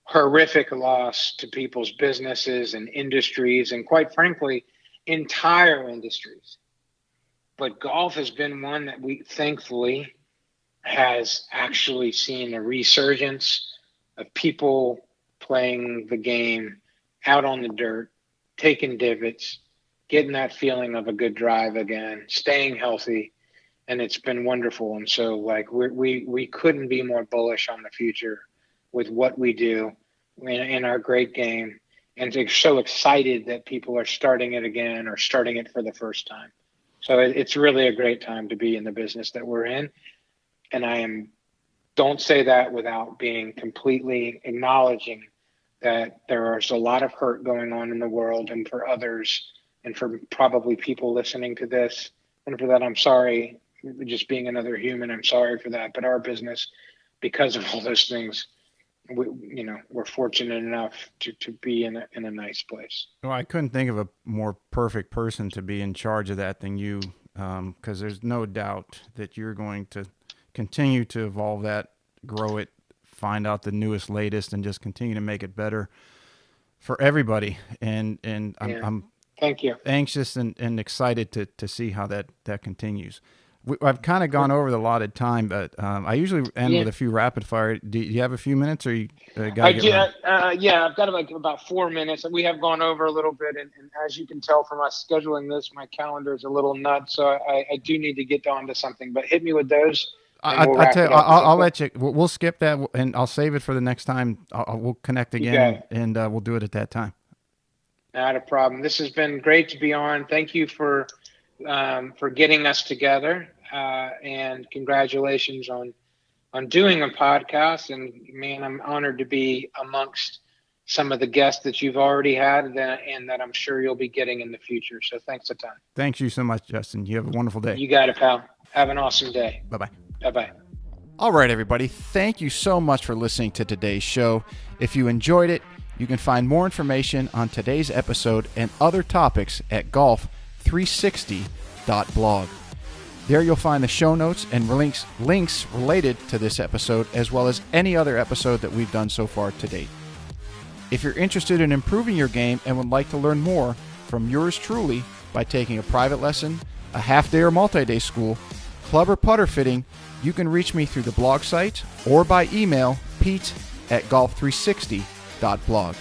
horrific loss to people's businesses and industries, and quite frankly, entire industries. But golf has been one that we thankfully has actually seen a resurgence of people playing the game out on the dirt, taking divots, getting that feeling of a good drive again, staying healthy, and it's been wonderful. And so, like, we couldn't be more bullish on the future with what we do in our great game, and they're so excited that people are starting it again or starting it for the first time. So it's really a great time to be in the business that we're in. And don't say that without being completely acknowledging that there is a lot of hurt going on in the world, and for others, and for probably people listening to this. And for that, I'm sorry, just being another human, I'm sorry for that. But our business, because of all those things, we're fortunate enough to be in a nice place. Well, I couldn't think of a more perfect person to be in charge of that than you, because there's no doubt that you're going to continue to evolve that, grow it, find out the newest, latest, and just continue to make it better for everybody. And I'm thank you. Anxious and excited to see how that continues. I've kind of gone over the allotted time, but I usually end with a few rapid fire. Do you have a few minutes, or you got to get I've got about 4 minutes. We have gone over a little bit, and as you can tell from us scheduling this, my calendar is a little nuts, so I do need to get on to something. But hit me with those. I'll let you. We'll skip that, and I'll save it for the next time. We'll connect again, and we'll do it at that time. Not a problem. This has been great to be on. Thank you for getting us together, and congratulations on doing a podcast. And man, I'm honored to be amongst some of the guests that you've already had, and that I'm sure you'll be getting in the future. So thanks a ton. Thanks you so much, Justin. You have a wonderful day. You got it, pal. Have an awesome day. Bye-bye. Bye-bye. All right, everybody. Thank you so much for listening to today's show. If you enjoyed it, you can find more information on today's episode and other topics at golf360.blog. There you'll find the show notes and links related to this episode, as well as any other episode that we've done so far to date. If you're interested in improving your game and would like to learn more from yours truly by taking a private lesson, a half-day or multi-day school, club or putter fitting, you can reach me through the blog site or by email, pete@golf360.blog.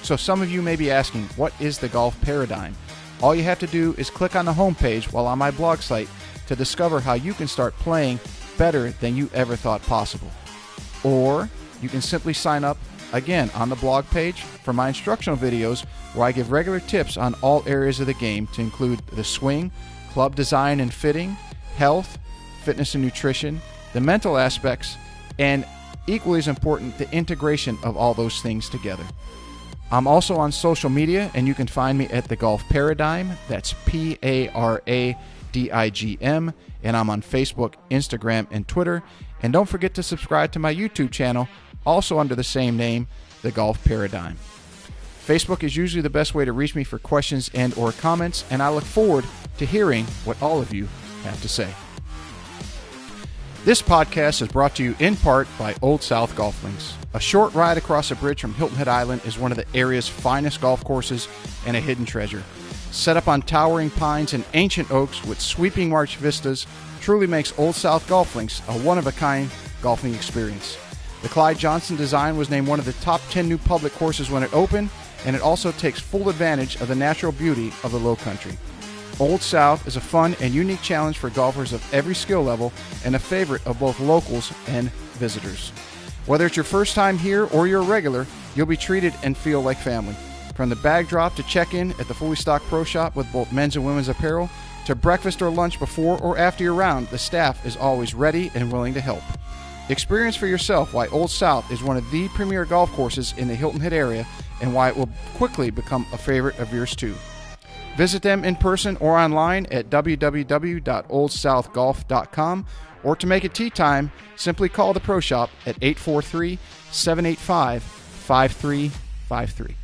So some of you may be asking, what is the golf paradigm? All you have to do is click on the homepage while on my blog site to discover how you can start playing better than you ever thought possible. Or you can simply sign up again on the blog page for my instructional videos, where I give regular tips on all areas of the game, to include the swing, club design and fitting, health, fitness and nutrition, the mental aspects, and equally as important, the integration of all those things together. I'm also on social media, and you can find me at The Golf Paradigm. That's PARADIGM. And I'm on Facebook, Instagram, and Twitter. And don't forget to subscribe to my YouTube channel, also under the same name, The Golf Paradigm. Facebook is usually the best way to reach me for questions and or comments, and I look forward to hearing what all of you have to say. This podcast is brought to you in part by Old South Golf Links. A short ride across a bridge from Hilton Head Island is one of the area's finest golf courses and a hidden treasure. Set up on towering pines and ancient oaks with sweeping marsh vistas, truly makes Old South Golf Links a one-of-a-kind golfing experience. The Clyde Johnson design was named one of the top 10 new public courses when it opened, and it also takes full advantage of the natural beauty of the Low Country. Old South is a fun and unique challenge for golfers of every skill level, and a favorite of both locals and visitors. Whether it's your first time here or you're a regular, you'll be treated and feel like family. From the bag drop to check-in at the fully stocked pro shop with both men's and women's apparel, to breakfast or lunch before or after your round, the staff is always ready and willing to help. Experience for yourself why Old South is one of the premier golf courses in the Hilton Head area, and why it will quickly become a favorite of yours too. Visit them in person or online at www.oldsouthgolf.com, or to make it tee time, simply call the pro shop at 843-785-5353.